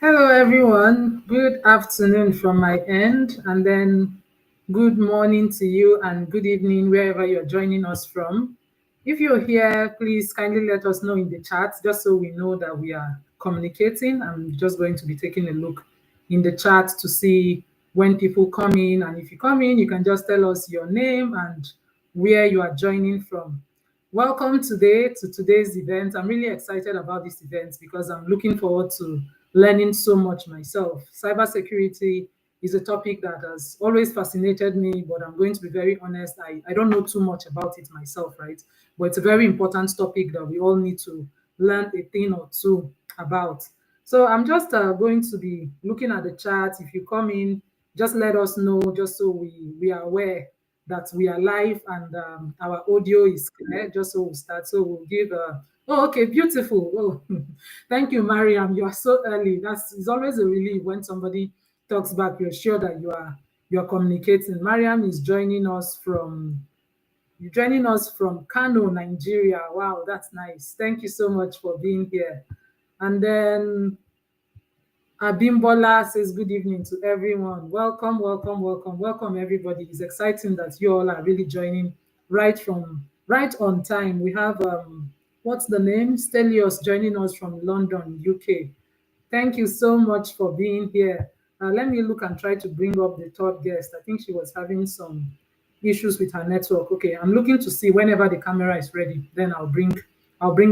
Hello, everyone. Good afternoon from my end, and then good morning to you, and good evening wherever you're joining us from. If you're here, please kindly let us know in the chat just so we know that we are communicating. I'm just going to be taking a look in the chat to see when people come in. And if you come in, you can just tell us your name and where you are joining from. Welcome today to today's event. I'm really excited about this event because I'm looking forward to learning so much myself. Cybersecurity is a topic that has always fascinated me, but I'm going to be very honest, I don't know too much about it myself, right? But it's a very important topic that we all need to learn a thing or two about. So I'm just going to be looking at the chat. If you come in, just let us know, just so we are aware that we are live and our audio is clear, just so we start. So we'll give oh, okay, beautiful. Oh, thank you, Mariam. You are so early. It's always a relief when somebody talks back. You're sure that you're communicating. Mariam is joining us from Kano, Nigeria. Wow, that's nice. Thank you so much for being here. And then Abimbola says good evening to everyone. Welcome, welcome, welcome, welcome, everybody. It's exciting that you all are really joining right on time. We have what's the name? Stelios joining us from London, UK. Thank you so much for being here. Let me look and try to bring up the third guest. I think she was having some issues with her network. Okay, I'm looking to see whenever the camera is ready, then I'll bring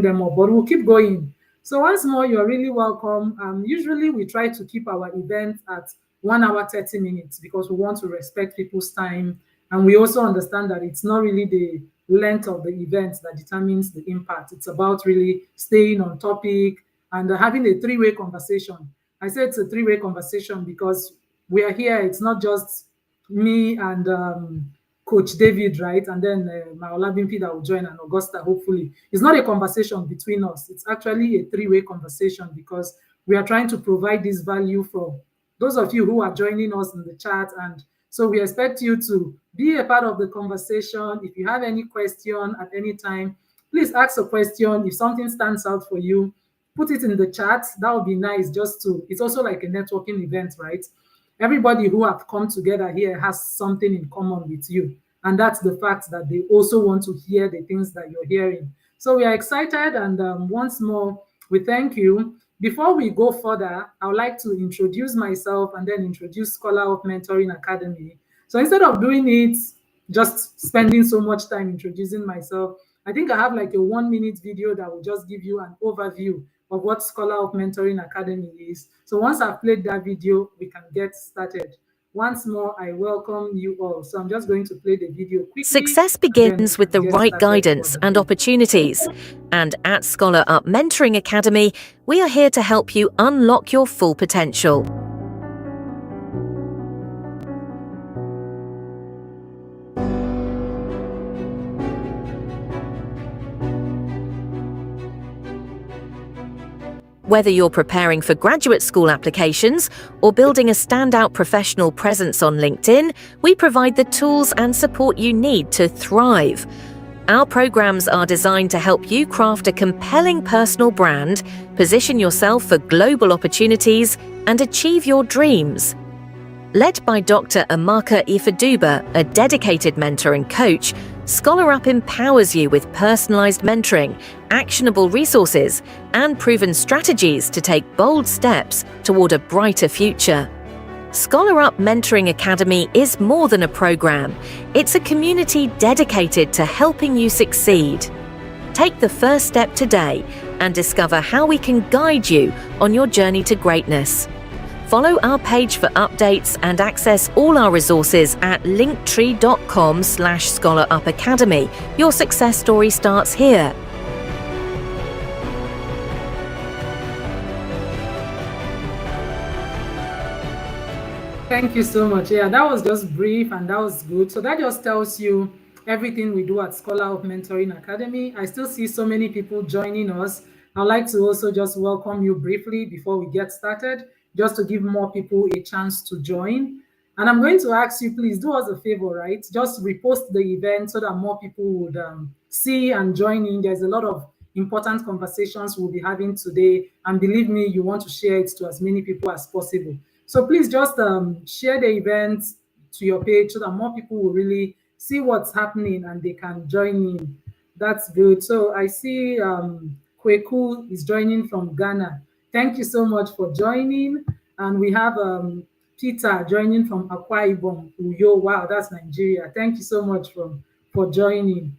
them up. But we'll keep going. So once more, you're really welcome. Usually we try to keep our event at 1 hour 30 minutes because we want to respect people's time, and we also understand that it's not really the length of the event that determines the impact. It's about really staying on topic and having a three-way conversation. I say it's a three-way conversation because we are here. It's not just me and Coach David, right? And then Maola Bimpi that will join, and Augusta, hopefully. It's not a conversation between us. It's actually a three-way conversation because we are trying to provide this value for those of you who are joining us in the chat. And so we expect you to be a part of the conversation. If you have any question at any time, please ask a question. If something stands out for you, put it in the chat. That would be nice it's also like a networking event, right? Everybody who have come together here has something in common with you. And that's the fact that they also want to hear the things that you're hearing. So we are excited. And once more, we thank you. Before we go further, I would like to introduce myself and then introduce Scholar of Mentoring Academy. So instead of doing it, just spending so much time introducing myself, I think I have like a 1 minute video that will just give you an overview of what Scholar of Mentoring Academy is. So once I've played that video, we can get started. Once more, I welcome you all. So I'm just going to play the video quickly. Success begins with the right guidance and opportunities. And at Scholar Up Mentoring Academy, we are here to help you unlock your full potential. Whether you're preparing for graduate school applications or building a standout professional presence on LinkedIn, we provide the tools and support you need to thrive. Our programs are designed to help you craft a compelling personal brand, position yourself for global opportunities, and achieve your dreams. Led by Dr. Amaka Ifaduba, a dedicated mentor and coach, Scholar Up empowers you with personalized mentoring, actionable resources, and proven strategies to take bold steps toward a brighter future. Scholar Up Mentoring Academy is more than a program. It's a community dedicated to helping you succeed. Take the first step today and discover how we can guide you on your journey to greatness. Follow our page for updates and access all our resources at linktree.com/scholarupacademy. Your success story starts here. Thank you so much. Yeah, that was just brief and that was good. So that just tells you everything we do at Scholar of Mentoring Academy. I still see so many people joining us. I'd like to also just welcome you briefly before we get started, just to give more people a chance to join. And I'm going to ask you, please do us a favor, right? Just repost the event so that more people would see and join in. There's a lot of important conversations we'll be having today. And believe me, you want to share it to as many people as possible. So please just share the event to your page so that more people will really see what's happening and they can join in. That's good. So I see Kweku is joining from Ghana. Thank you so much for joining. And we have Peter joining from Akwa Ibom, Uyo. Wow, that's Nigeria. Thank you so much for joining.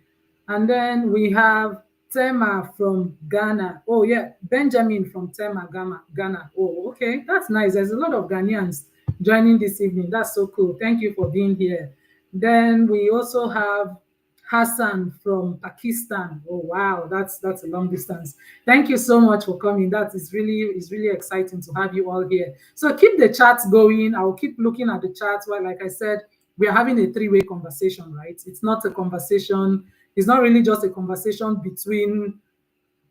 And then we have Tema from Ghana. Oh, yeah, Benjamin from Tema, Ghana. Oh, okay, that's nice. There's a lot of Ghanaians joining this evening. That's so cool. Thank you for being here. Then we also have Hassan from Pakistan. Oh wow, that's a long distance. Thank you so much for coming. That is really exciting to have you all here. So keep the chat going. I'll keep looking at the chat. Well, like I said, we are having a three-way conversation, right? It's not a conversation. It's not really just a conversation between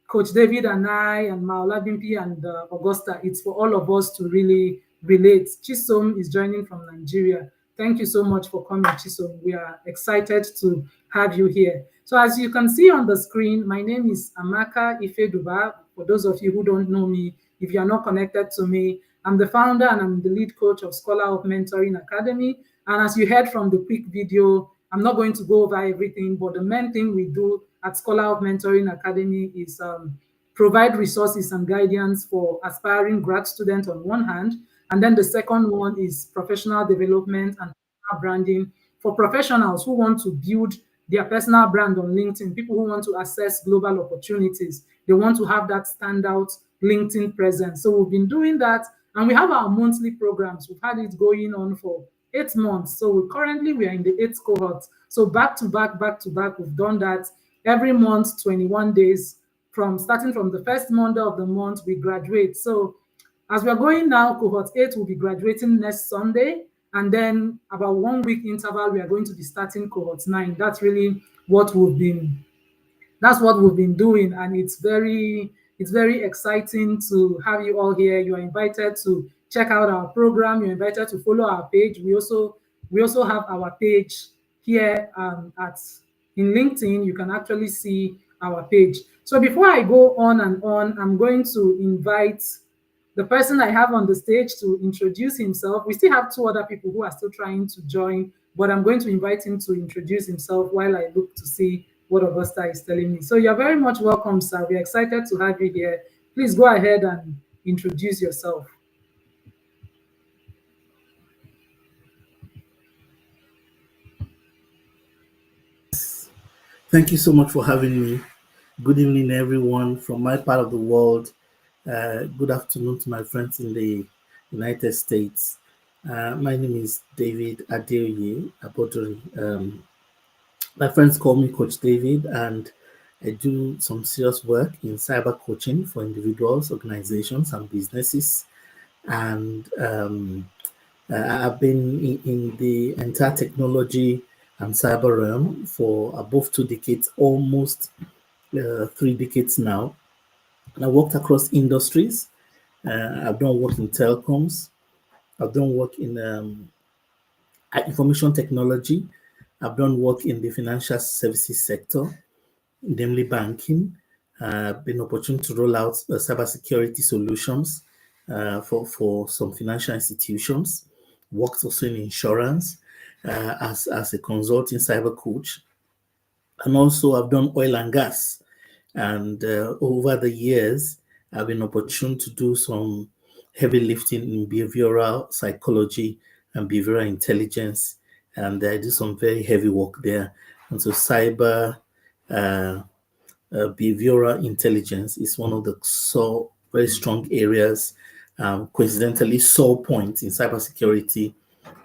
Coach David and I and Maola Bimpi and Augusta. It's for all of us to really relate. Chisom is joining from Nigeria. Thank you so much for coming, Chisom. We are excited to have you here. So as you can see on the screen, my name is Amaka Ifeduba. For those of you who don't know me, if you are not connected to me, I'm the founder and I'm the lead coach of Scholar of Mentoring Academy. And as you heard from the quick video, I'm not going to go over everything, but the main thing we do at Scholar of Mentoring Academy is provide resources and guidance for aspiring grad students on one hand, and then the second one is professional development and branding for professionals who want to build their personal brand on LinkedIn, people who want to access global opportunities. They want to have that standout LinkedIn presence. So we've been doing that, and we have our monthly programs. We've had it going on for 8 months. So we are in the eighth cohort. So back to back, we've done that every month, 21 days. From starting from the first Monday of the month, we graduate. So as we're going now, cohort 8 will be graduating next Sunday. And then about 1 week interval, we are going to be starting cohort 9. That's really what we've been doing, and it's very exciting to have you all here. You are invited to check out our program. You're invited to follow our page. We also have our page here at in LinkedIn. You can actually see our page. So before I go on and on, I'm going to invite the person I have on the stage to introduce himself. We still have two other people who are still trying to join, but I'm going to invite him to introduce himself while I look to see what Augusta is telling me. So you're very much welcome, sir. We're excited to have you here. Please go ahead and introduce yourself. Thank you so much for having me. Good evening, everyone from my part of the world. Good afternoon to my friends in the United States. My name is David Adeoye Abodori. My friends call me Coach David, and I do some serious work in cyber coaching for individuals, organizations, and businesses. And I've been in the entire technology and cyber realm for above 2 decades, almost 3 decades now. And I worked across industries. I've done work in telecoms. I've done work in information technology. I've done work in the financial services sector, namely banking. Been opportune to roll out cybersecurity solutions for some financial institutions. Worked also in insurance as a consulting cyber coach. And also I've done oil and gas. And over the years, I've been opportune to do some heavy lifting in behavioral psychology and behavioral intelligence. And I do some very heavy work there. And so cyber behavioral intelligence is one of the very strong areas, coincidentally sore points in cybersecurity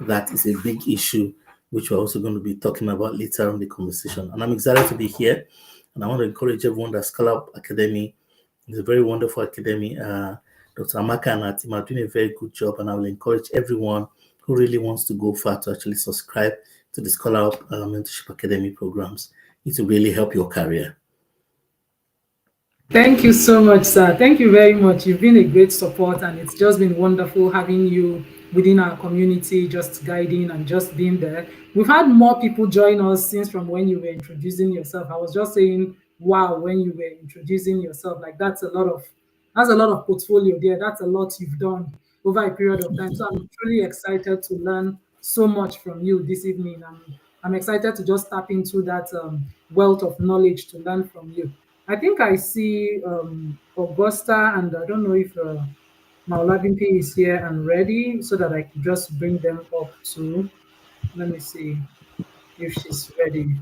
that is a big issue, which we're also going to be talking about later on the conversation. And I'm excited to be here. And I want to encourage everyone that Scholar Academy is a very wonderful academy. Dr. Amaka and her team are doing a very good job, and I will encourage everyone who really wants to go far to actually subscribe to the Scholar Mentorship Academy programs. It will really help your career. Thank you so much, sir. Thank you very much. You've been a great support, and it's just been wonderful having you within our community, just guiding and just being there. We've had more people join us since from when you were introducing yourself. I was just saying wow when you were introducing yourself. Like that's a lot of portfolio there. That's a lot you've done over a period of time. So I'm truly excited to learn so much from you this evening. I'm excited to just tap into that wealth of knowledge to learn from you. I think I see Augusta, and I don't know if Maulabimpi is here and ready so that I can just bring them up too. Let me see if she's ready.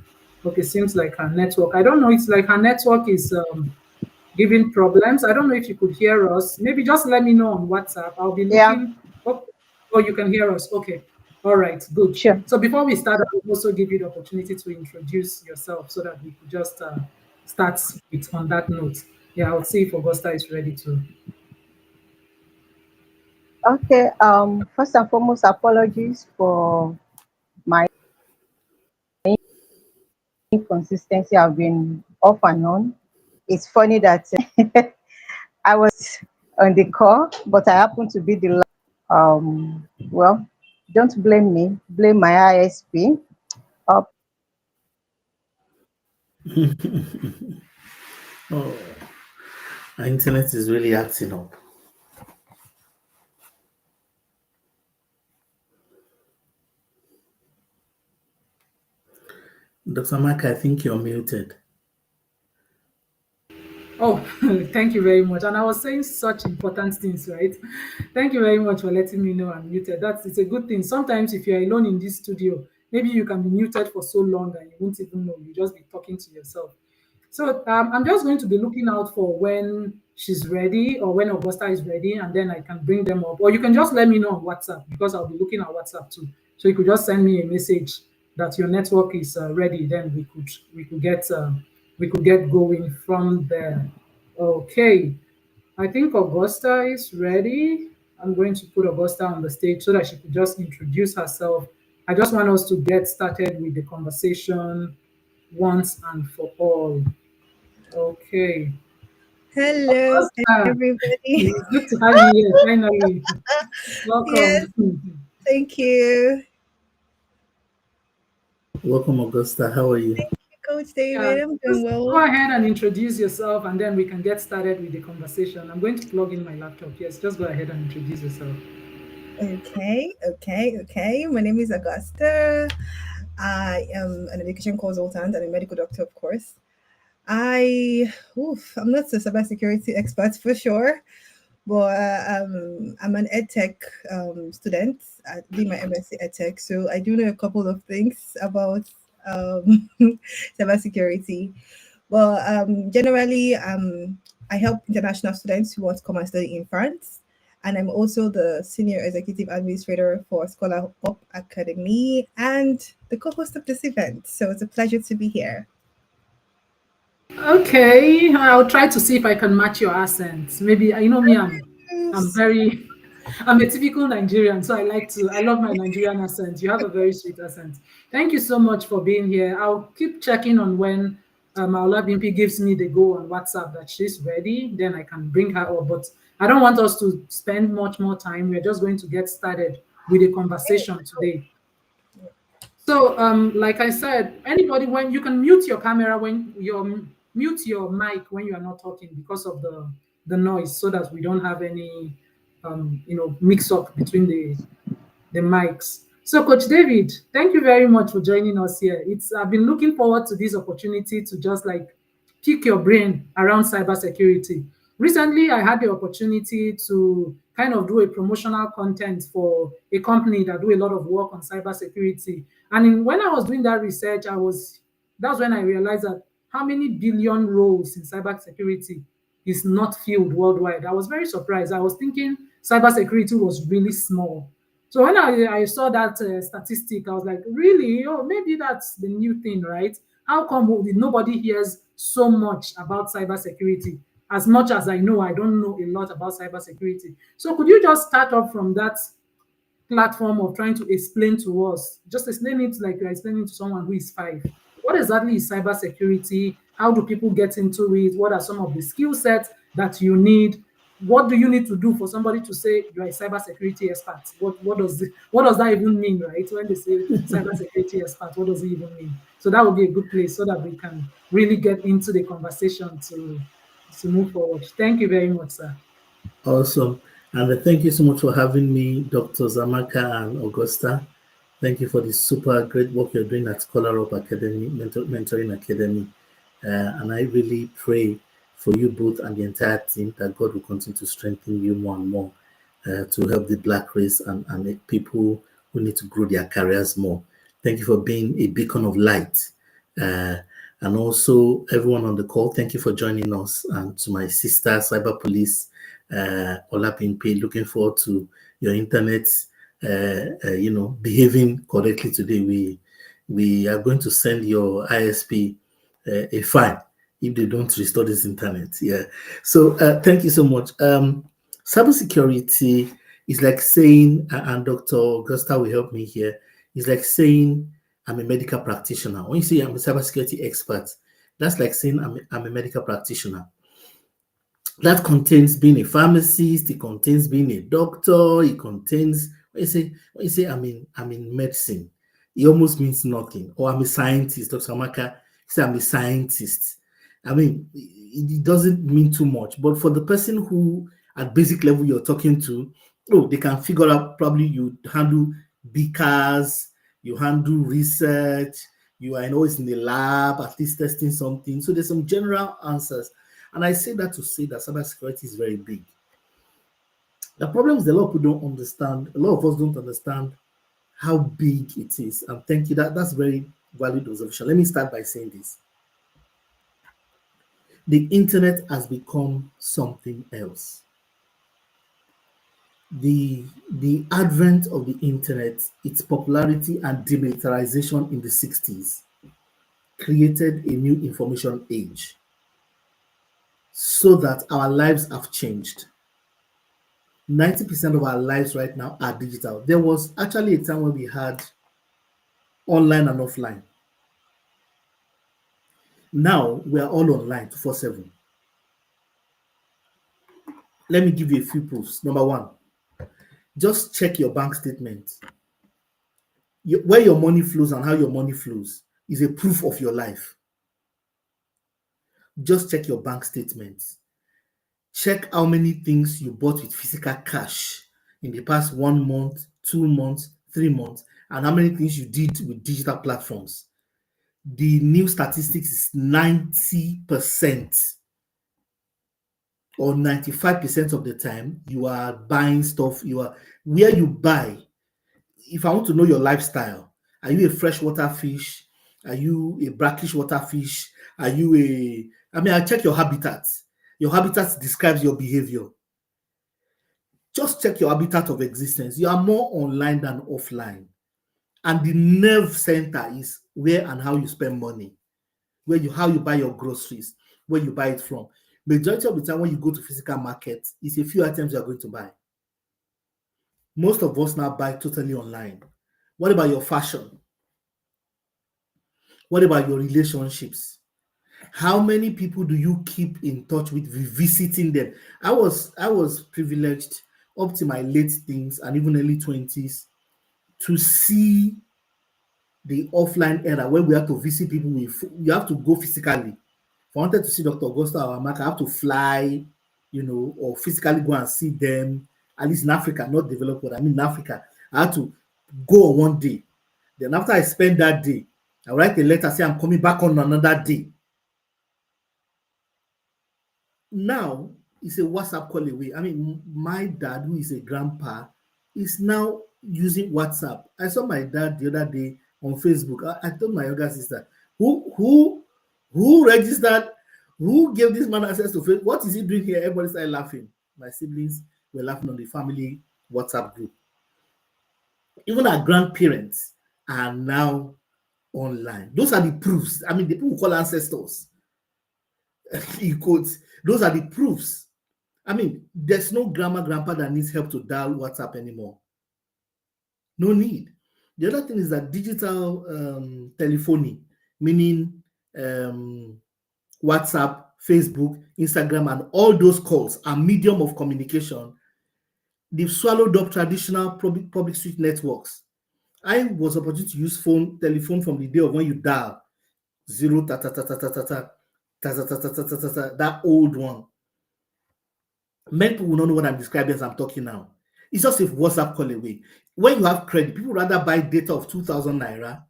Okay, seems like her network. I don't know. It's like her network is giving problems. I don't know if you could hear us. Maybe just let me know on WhatsApp. I'll be Yeah, looking. Oh, you can hear us. Okay. All right. Good. sure. So before we start, I'll also give you the opportunity to introduce yourself so that we could just start with on that note. Yeah, I'll see if Augusta is ready to. Okay. First and foremost, apologies for my inconsistency. I've been off and on. It's funny that I was on the call, but I happened to be the last. Well, don't blame me. Blame my ISP. Uh, Oh, our internet is really acting up. Dr. Amaka, I think you're muted. Oh, thank you very much. And I was saying such important things, right? Thank you very much for letting me know I'm muted. It's a good thing. Sometimes if you're alone in this studio, maybe you can be muted for so long and you won't even know. You just be talking to yourself. So I'm just going to be looking out for when she's ready or when Augusta is ready, and then I can bring them up. Or you can just let me know on WhatsApp because I'll be looking at WhatsApp too. So you could just send me a message that your network is ready. Then we could get going from there. Okay, I think Augusta is ready. I'm going to put Augusta on the stage so that she could just introduce herself. I just want us to get started with the conversation once and for all. Okay. Hello, Augusta, everybody. it's good to have you here finally. Yes, Welcome. thank you. Welcome, Augusta. How are you? Thank you, Coach Yeah, David. I'm doing just go well. ahead and introduce yourself and then we can get started with the conversation. I'm going to plug in my laptop. Yes, just go ahead and introduce yourself. Okay. My name is Augusta. I am an education consultant and a medical doctor, of course. I'm not a cybersecurity expert for sure, but I'm an edtech student. I did my MSc edtech, so I do know a couple of things about um, cybersecurity. Well, generally, I help international students who want to come and study in France. And I'm also the senior executive administrator for Scholar Up Academy and the co host of this event. So it's a pleasure to be here. Okay, I'll try to see if I can match your accent. Maybe you know me, I'm Yes. very I'm a typical Nigerian, so I love my Nigerian accent. You have a very sweet accent. Thank you so much for being here. I'll keep checking on when Maola Bimpi gives me the go on WhatsApp that she's ready, then I can bring her up. But I don't want us to spend much more time. We're just going to get started with the conversation today. So, like I said, anybody when you can mute your camera when you mute your mic when you are not talking because of the noise, so that we don't have any mix up between the mics. So, Coach David, thank you very much for joining us here. It's I've been looking forward to this opportunity to just like pick your brain around cybersecurity. Recently, I had the opportunity to kind of do a promotional content for a company that do a lot of work on cybersecurity. And when I was doing that research, that's when I realized that how many billion roles in cybersecurity is not filled worldwide. I was very surprised. I was thinking cybersecurity was really small. So when I saw that statistic, I was like, really? Oh, maybe that's the new thing, right? How come nobody hears so much about cybersecurity? As much as I know, I don't know a lot about cybersecurity. So could you just start off from that platform of trying to explain to us, just explain it like you're explaining to someone who is five. What exactly is cybersecurity? How do people get into it? What are some of the skill sets that you need? What do you need to do for somebody to say you're a cybersecurity expert? What does that even mean, right? When they say cybersecurity expert, what does it even mean? So that would be a good place so that we can really get into the conversation to move forward. Thank you very much, sir. Awesome. And thank you so much for having me, Dr. Amaka and Augusta. Thank you for the super great work you're doing at Scholar Up Academy, Mentoring Academy. And I really pray for you both and the entire team that God will continue to strengthen you more and more to help the Black race and the people who need to grow their careers more. Thank you for being a beacon of light. And also, everyone on the call, thank you for joining us. And to my sister, Cyber Police, Olapimpe, looking forward to your internet, behaving correctly today. We are going to send your ISP a fine if they don't restore this internet. Yeah. So thank you so much. Cybersecurity is like saying, and Dr. Augusta will help me here, is like saying I'm a medical practitioner. When you say I'm a cybersecurity expert, that's like saying I'm a medical practitioner. That contains being a pharmacist, it contains being a doctor, it contains when you say I'm in medicine, it almost means nothing. Or I'm a scientist, Dr. Amaka, say I'm a scientist. I mean, it doesn't mean too much. But for the person who at basic level you're talking to, they can figure out probably you handle beakers, you handle research, you are always in the lab, at least testing something. So there's some general answers. And I say that to say that cybersecurity is very big. The problem is a lot of people don't understand, a lot of us don't understand how big it is. And thank you, that's very valid observation. Let me start by saying this. The internet has become something else. The advent of the internet, its popularity and demilitarization in the 60s created a new information age so that our lives have changed. 90% of our lives right now are digital. There was actually a time when we had online and offline. Now we are all online 24/7. Let me give you a few proofs. Number one, just check your bank statement. Where your money flows and how your money flows is a proof of your life. Just check your bank statements. Check how many things you bought with physical cash in the past 1 month, 2 months, 3 months, and how many things you did with digital platforms. The new statistics is 90% or 95% of the time you are buying stuff. Where you buy. If I want to know your lifestyle, are you a freshwater fish? Are you a brackish water fish? I check your habitat. Your habitat describes your behavior. Just check your habitat of existence. You are more online than offline. And the nerve center is where and how you spend money, how you buy your groceries, where you buy it from. Majority of the time when you go to physical markets, it's a few items you are going to buy. Most of us now buy totally online. What about your fashion? What about your relationships? How many people do you keep in touch with, revisiting them? I was privileged up to my late teens and even early 20s to see the offline era where we have to visit people. You have to go physically. If I wanted to see Dr. Augusta or Amaka, I have to fly, or physically go and see them. At least in Africa, not developed world. I mean, in Africa, I had to go on one day. Then after I spend that day, I write a letter, say I'm coming back on another day. Now it's a WhatsApp call away. I mean, my dad, who is a grandpa, is now using WhatsApp. I saw my dad the other day on Facebook. I told my younger sister, who registered, who gave this man access to Facebook? What is he doing here? Everybody started laughing. My siblings were laughing on the family WhatsApp group. Even our grandparents are now online. Those are the proofs. I mean, the people who call ancestors. In quotes, those are the proofs. I mean, there's no grandpa that needs help to dial WhatsApp anymore. No need. The other thing is that digital telephony, meaning WhatsApp, Facebook, Instagram, and all those calls are medium of communication. They've swallowed up traditional public switch networks. I was opportunity to use telephone from the day of when you dial. zero ta ta ta ta ta ta ta ta ta ta ta ta ta ta ta, that old one. Many people will not know what I'm describing as I'm talking now. It's just a WhatsApp call away. When you have credit, people rather buy data of 2,000 naira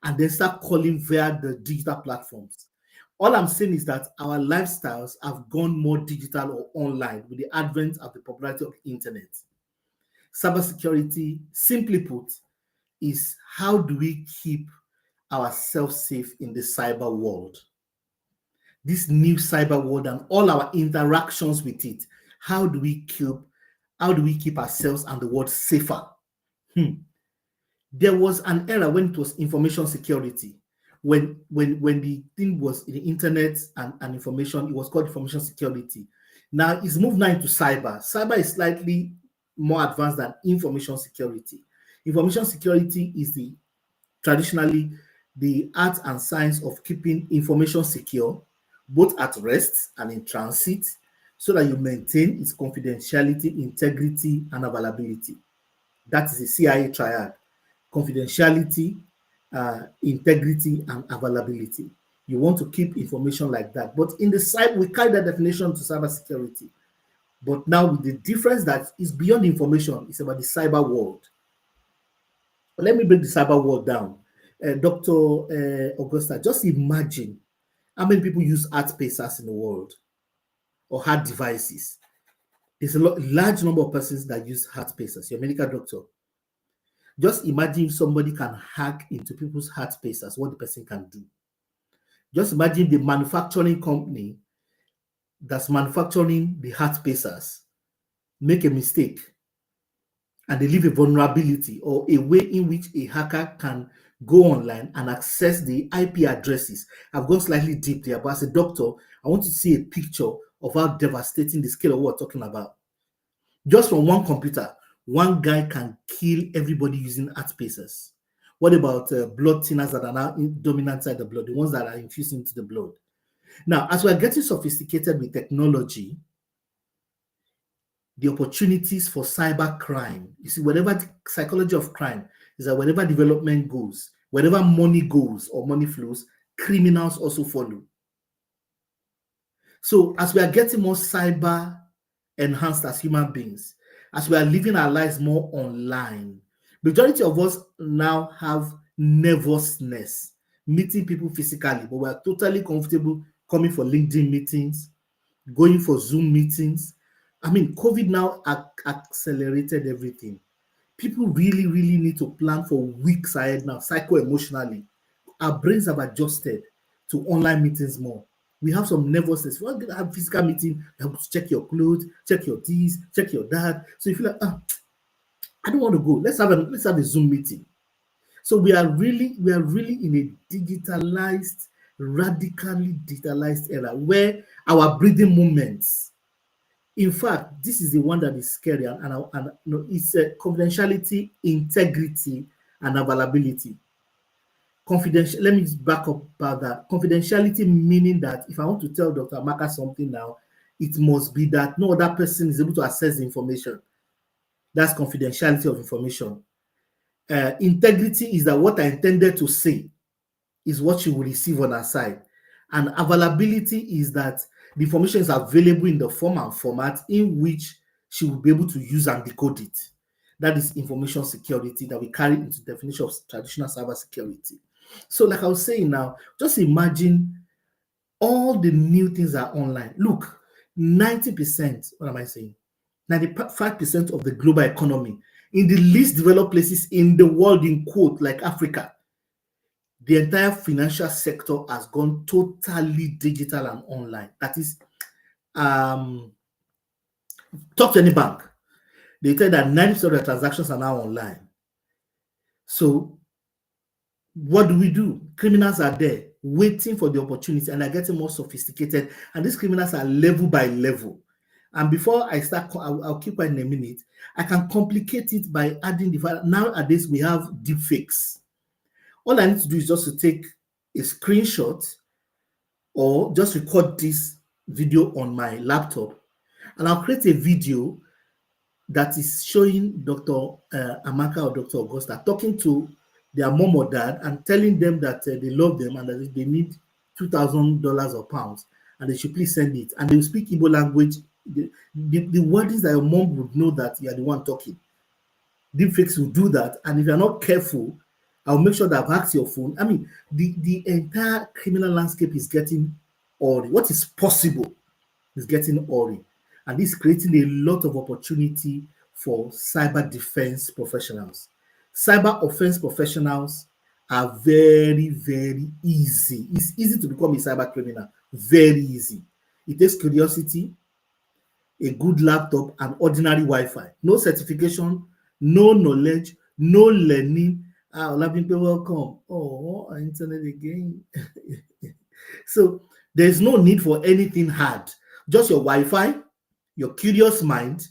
and then start calling via the digital platforms. All I'm saying is that our lifestyles have gone more digital or online with the advent of the popularity of the internet. Cybersecurity, simply put, is how do we keep ourselves safe in the cyber world? This new cyber world and all our interactions with it. How do we keep ourselves and the world safer? There was an era when it was information security. When the thing was the internet and information, it was called information security. Now it's moved now into cyber. Cyber is slightly more advanced than information security. Information security is traditionally the art and science of keeping information secure, both at rest and in transit, so that you maintain its confidentiality, integrity, and availability. That is the CIA triad: confidentiality, integrity, and availability. You want to keep information like that. But in the cyber, we carry that definition to cybersecurity. But now with the difference that is beyond information, it's about the cyber world. Let me break the cyber world down. Dr. Augusta, just imagine how many people use art pacers in the world or hard devices. There's a large number of persons that use heart pacers. You're a medical doctor. Just imagine if somebody can hack into people's heart pacers, what the person can do. Just imagine the manufacturing company that's manufacturing the heart pacers make a mistake and they leave a vulnerability or a way in which a hacker can go online and access the IP addresses. I've gone slightly deep there, but as a doctor, I want you to see a picture of how devastating the scale of what we're talking about. Just from one computer, one guy can kill everybody using art pacers. What about blood thinners that are now dominant inside the blood, the ones that are infused into the blood? Now, as we're getting sophisticated with technology, the opportunities for cyber crime, you see, whatever the psychology of crime is that wherever development goes, wherever money goes or money flows, criminals also follow. So as we are getting more cyber enhanced as human beings, as we are living our lives more online, majority of us now have nervousness, meeting people physically, but we are totally comfortable coming for LinkedIn meetings, going for Zoom meetings. I mean, COVID now accelerated everything. People really, really need to plan for weeks ahead now, psycho-emotionally. Our brains have adjusted to online meetings more. We have some nervousness. We want to have physical meeting, you have to check your clothes, check your this, check your that. So you feel like, I don't want to go. Let's have a Zoom meeting. So we are really in a digitalized, radically digitalized era where our breathing moments. In fact, this is the one that is scary, and it's confidentiality, integrity, and availability. Confidential. Let me back up about that. Confidentiality meaning that if I want to tell Dr. Amaka something now, it must be that no other person is able to access the information. That's confidentiality of information. Integrity is that what I intended to say is what you will receive on our side. And availability is that the information is available in the form and format in which she will be able to use and decode it. That is information security that we carry into the definition of traditional cybersecurity. So like I was saying now, just imagine all the new things are online. Look, 90%, what am I saying? 95% of the global economy in the least developed places in the world, in quote, like Africa, the entire financial sector has gone totally digital and online. That is, talk to any bank. They tell that 90% of the transactions are now online. So what do? Criminals are there waiting for the opportunity and are getting more sophisticated. And these criminals are level by level. And before I start, I'll keep quiet in a minute. I can complicate it by adding the fact nowadays we have deepfakes. All I need to do is just to take a screenshot or just record this video on my laptop, and I'll create a video that is showing Dr. Amaka or Dr. Augusta talking to their mom or dad and telling them that they love them and that they need $2,000 or pounds, and they should please send it. And they will speak Igbo language. The wordings that your mom would know that you are the one talking. Deepfakes will do that, and if you're not careful, I'll make sure that I've hacked your phone. I mean, the entire criminal landscape is getting awry. What is possible is getting awry, and this is creating a lot of opportunity for cyber defense professionals. Cyber offense professionals are very, very easy. It's easy to become a cyber criminal. Very easy. It takes curiosity, a good laptop, and ordinary Wi-Fi. No certification, no knowledge, no learning. Olabimpe, welcome. Oh, our internet again. So there's no need for anything hard. Just your Wi-Fi, your curious mind,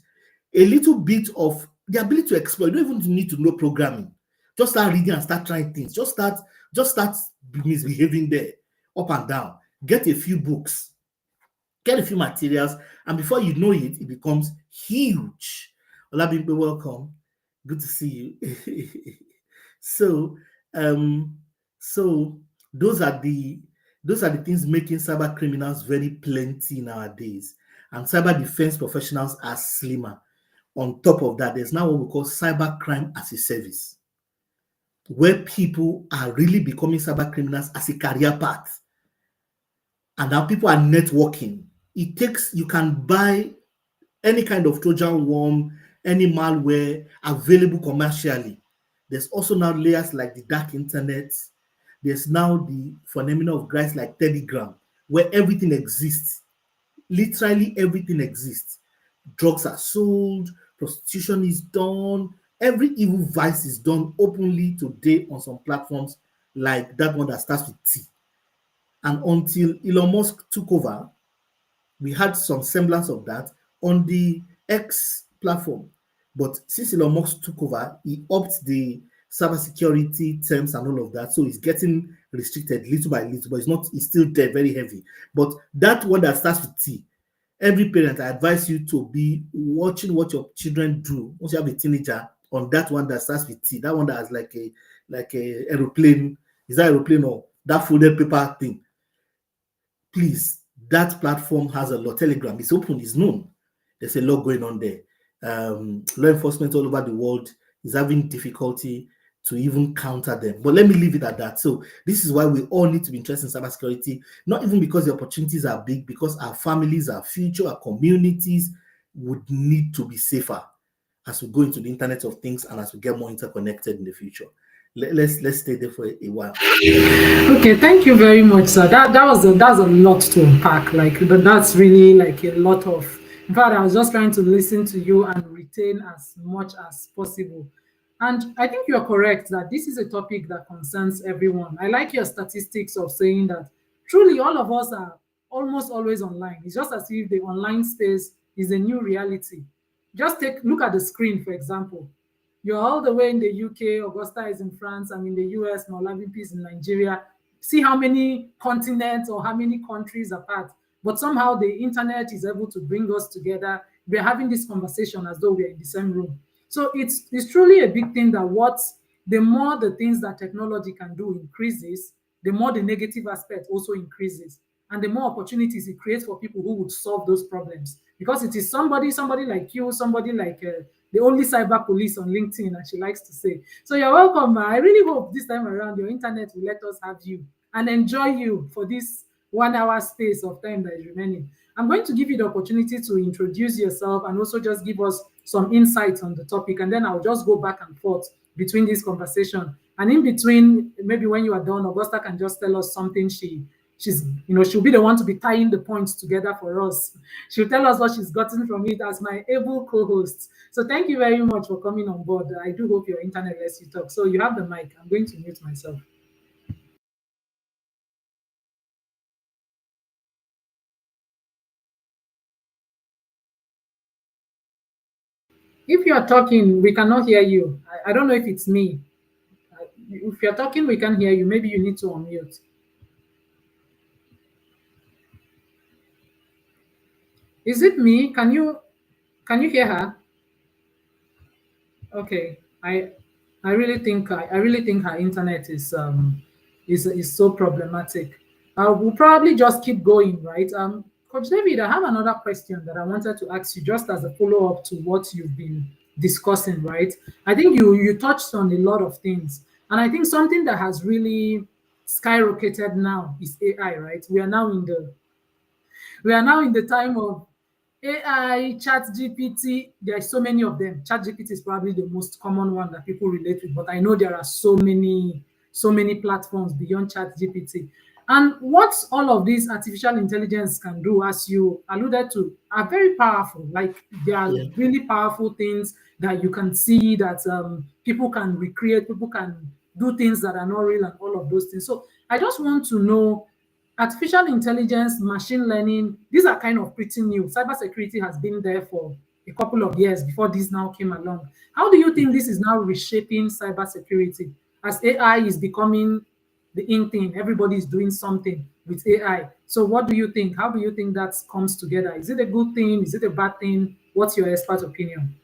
a little bit of the ability to explore. You don't even need to know programming. Just start reading and start trying things. Just start misbehaving there, up and down. Get a few books, get a few materials, and before you know it, it becomes huge. Olabimpe, welcome. Good to see you. So, um, so those are the things making cyber criminals very plenty nowadays, and cyber defense professionals are slimmer. On top of that, there's now what we call cyber crime as a service, where people are really becoming cyber criminals as a career path. And now people are networking. You can buy any kind of Trojan worm, any malware available commercially. There's also now layers like the dark internet. There's now the phenomenon of guys like Telegram, where everything exists. Literally everything exists. Drugs are sold, prostitution is done, every evil vice is done openly today on some platforms like that one that starts with T. And until Elon Musk took over, we had some semblance of that on the X platform. But since Elon Musk took over, he upped the cybersecurity terms and all of that. So it's getting restricted little by little, but it's still there, very heavy. But that one that starts with T, every parent, I advise you to be watching what your children do once you have a teenager on that one that starts with T, that one that has like a aeroplane. Is that aeroplane or that folded paper thing? Please, that platform has a lot. Telegram is open, is known. There's a lot going on there. Law enforcement all over the world is having difficulty to even counter them. But let me leave it at that. So this is why we all need to be interested in cybersecurity, not even because the opportunities are big, because our families, our future, our communities would need to be safer as we go into the Internet of Things and as we get more interconnected in the future. Let's stay there for a while. Okay, thank you very much, sir. That's a lot to unpack. Like that's really like a lot of. In fact, I was just trying to listen to you and retain as much as possible. And I think you're correct that this is a topic that concerns everyone. I like your statistics of saying that truly all of us are almost always online. It's just as if the online space is a new reality. Just look at the screen, for example. You're all the way in the UK, Augusta is in France, I'm in the US, Nolabimpi is in Nigeria. See how many continents or how many countries apart. But somehow the internet is able to bring us together. We're having this conversation as though we're in the same room. So it's truly a big thing that the more the things that technology can do increases, the more the negative aspect also increases. And the more opportunities it creates for people who would solve those problems. Because it is somebody like you, somebody like the only cyber police on LinkedIn, as she likes to say. So you're welcome. I really hope this time around your internet will let us have you and enjoy you for this 1 hour space of time that is remaining. I'm going to give you the opportunity to introduce yourself and also just give us some insights on the topic, and then I'll just go back and forth between this conversation. And in between, maybe when you are done, Augusta can just tell us something she'll be the one to be tying the points together for us. She'll tell us what she's gotten from it as my able co-host. So thank you very much for coming on board. I do hope your internet lets you talk. So you have the mic. I'm going to mute myself. If you are talking, we cannot hear you. I don't know if it's me. If you're talking, we can hear you. Maybe you need to unmute. Is it me? Can you hear her? Okay. I really think her internet is so problematic. We'll probably just keep going, right? Coach David, I have another question that I wanted to ask you just as a follow-up to what you've been discussing, right? I think you touched on a lot of things. And I think something that has really skyrocketed now is AI, right? We are now in the time of AI, Chat GPT. There are so many of them. Chat GPT is probably the most common one that people relate with, but I know there are so many platforms beyond Chat GPT. And what all of these artificial intelligence can do, as you alluded to, are very powerful. Like they are Yeah. really powerful things that you can see that people can recreate, people can do things that are not real, and all of those things. So I just want to know, artificial intelligence, machine learning, these are kind of pretty new. Cybersecurity has been there for a couple of years before this now came along. How do you think this is now reshaping cybersecurity as AI is becoming the in thing? Everybody is doing something with AI. So, what do you think? How do you think that comes together? Is it a good thing? Is it a bad thing? What's your expert opinion?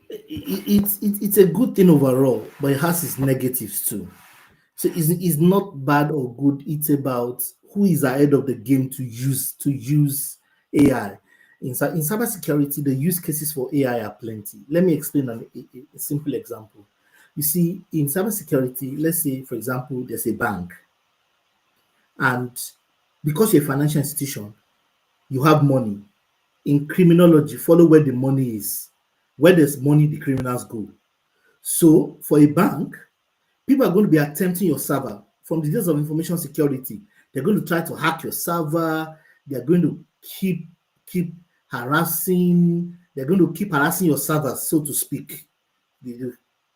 It's a good thing overall, but it has its negatives too. So it's not bad or good. It's about who is ahead of the game to use AI. In cybersecurity, the use cases for AI are plenty. Let me explain a simple example. You see, in cybersecurity, let's say, for example, there's a bank, and because you're a financial institution, you have money. In criminology, follow where the money is. Where there's money, the criminals go. So for a bank, people are going to be attempting your server from the days of information security. They're going to try to hack your server. They're going to keep harassing. They're going to keep harassing your servers, so to speak. They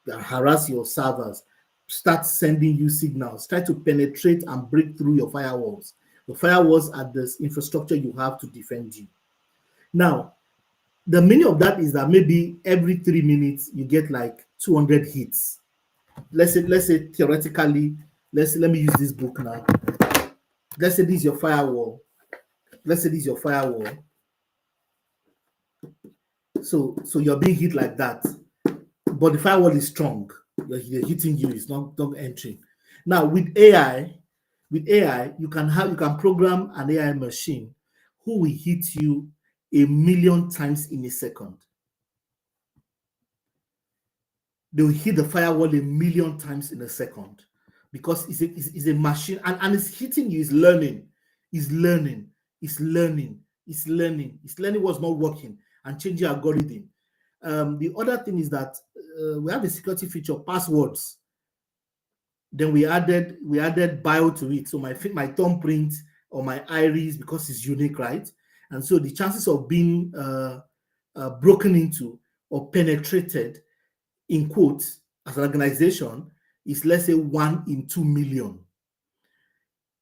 harass your servers, start sending you signals, try to penetrate and break through your firewalls. The firewalls are this infrastructure you have to defend you. Now, the meaning of that is that maybe every 3 minutes you get like 200 hits. Let's say theoretically, let me use this book now. Let's say this is your firewall. Let's say this is your firewall. So you're being hit like that, but the firewall is strong. You're hitting you, it's not entering. Now with AI, you can program an AI machine who will hit you 1,000,000 times in a second. They will hit the firewall 1,000,000 times in a second because it's a machine, and it's hitting you, it's learning what's not working and changing algorithm. The other thing is that we have a security feature, passwords. Then we added bio to it. So my thumbprint or my iris, because it's unique, right? And so the chances of being broken into or penetrated, in quotes, as an organization, is, let's say, 1 in 2 million.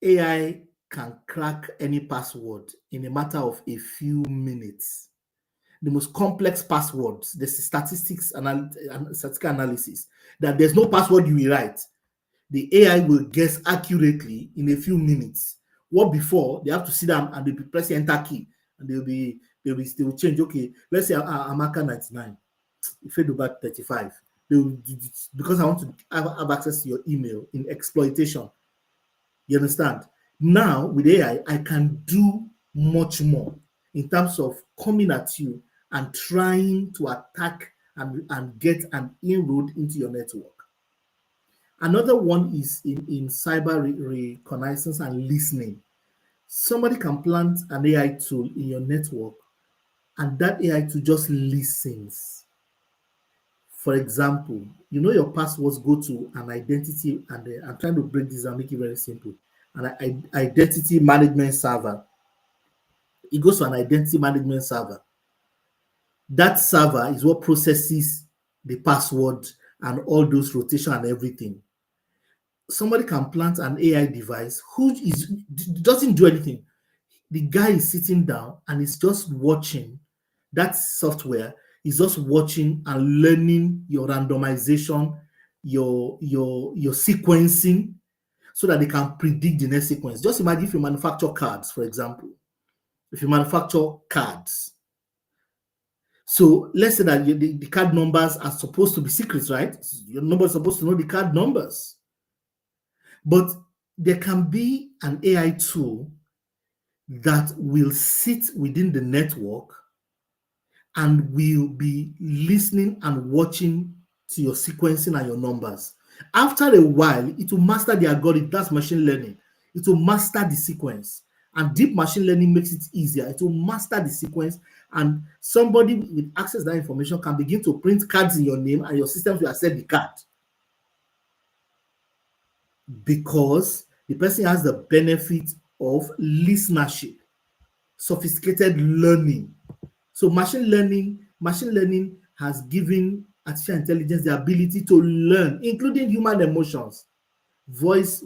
AI can crack any password in a matter of a few minutes. The most complex passwords, the statistical analysis, that there's no password you will write. The AI will guess accurately in a few minutes. What before they have to sit down and they'll be pressing enter key, and they will change. Okay, let's say Amaka 99, Fedubat 35. Because I want to have access to your email in exploitation. You understand? Now with AI, I can do much more in terms of coming at you and trying to attack and get an inroad into your network. Another one is in cyber reconnaissance and listening. Somebody can plant an AI tool in your network, and that AI tool just listens. For example, your passwords go to an identity, and I'm trying to break this and make it very simple. An identity management server. It goes to an identity management server. That server is what processes the password and all those rotation and everything. Somebody can plant an AI device who doesn't do anything. The guy is sitting down and is just watching. That software is just watching and learning your randomization, your sequencing, so that they can predict the next sequence. Just imagine if you manufacture cards, for example. If you manufacture cards, so let's say that the card numbers are supposed to be secrets, right? Your number is supposed to know the card numbers. But there can be an AI tool that will sit within the network and will be listening and watching to your sequencing and your numbers. After a while, it will master the algorithm. That's machine learning. It will master the sequence. And deep machine learning makes it easier. It will master the sequence, and somebody with access to that information can begin to print cards in your name, and your systems will accept the card because the person has the benefit of listenership, sophisticated learning. So machine learning has given artificial intelligence the ability to learn, including human emotions, voice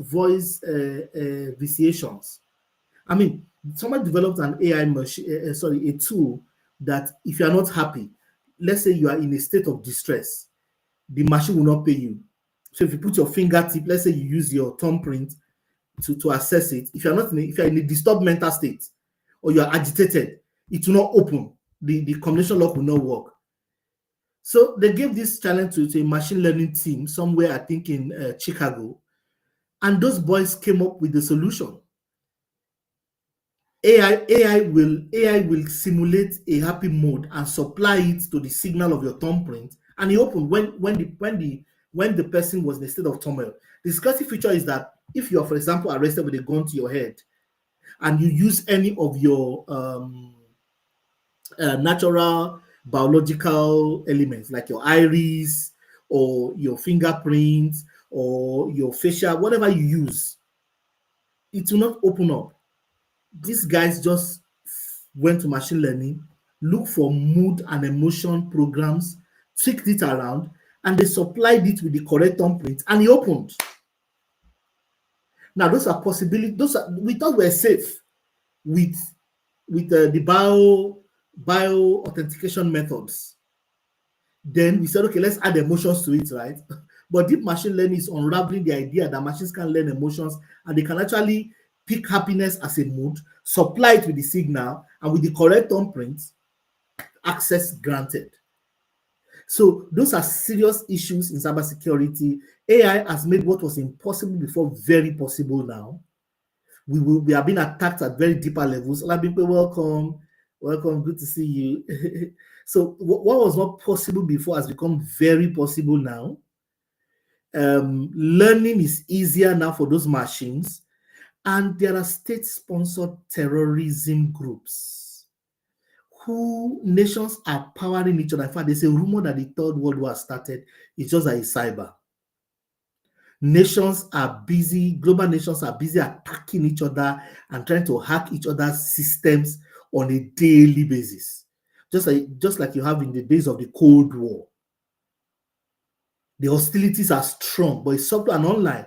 vitiations. I mean, someone developed an AI machine, a tool that if you are not happy, let's say you are in a state of distress, the machine will not pay you. So if you put your fingertip, let's say you use your thumbprint to assess it, if if you're in a disturbed mental state or you are agitated, it will not open. The combination lock will not work. So they gave this challenge to a machine learning team somewhere, I think in Chicago, and those boys came up with the solution. AI will simulate a happy mode and supply it to the signal of your thumbprint, and it opened when the person was in a state of turmoil. The security feature is that if you are, for example, arrested with a gun to your head, and you use any of your natural biological elements like your iris or your fingerprints or your facial, whatever you use, it will not open up. These guys just went to machine learning, look for mood and emotion programs, tweaked it around, and they supplied it with the correct thumbprint, and it opened. Now, those are possibilities. We thought we were safe with the bio authentication methods. Then we said, okay, let's add emotions to it, right? But deep machine learning is unraveling the idea that machines can learn emotions, and they can actually pick happiness as a mood, supply it with the signal, and with the correct thumbprint, access granted. So those are serious issues in cybersecurity. AI has made what was impossible before very possible now. We are being attacked at very deeper levels. Other people, welcome, good to see you. So what was not possible before has become very possible now. Learning is easier now for those machines, and there are state-sponsored terrorism groups who nations are powering each other. In fact, there's a rumor that the Third World War started. It's just that it's cyber. Global nations are busy attacking each other and trying to hack each other's systems on a daily basis. Just like you have in the days of the Cold War. The hostilities are strong, but it's subtle and online.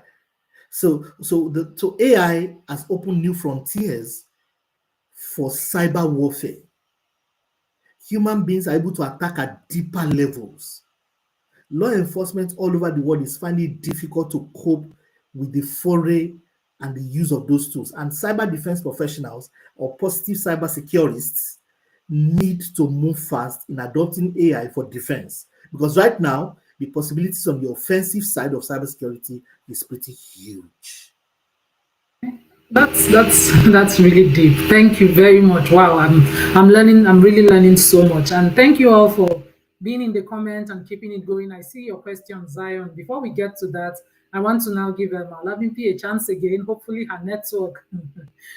So AI has opened new frontiers for cyber warfare. Human beings are able to attack at deeper levels. Law enforcement all over the world is finding it difficult to cope with the foray and the use of those tools. And cyber defense professionals or positive cyber securists need to move fast in adopting AI for defense. Because right now, the possibilities on the offensive side of cybersecurity is pretty huge. That's really deep. Thank you very much. Wow, I'm learning. I'm really learning so much. And thank you all for being in the comment and keeping it going. I see your question, Zion. Before we get to that, I want to now give Malabimpi a chance again. Hopefully, her network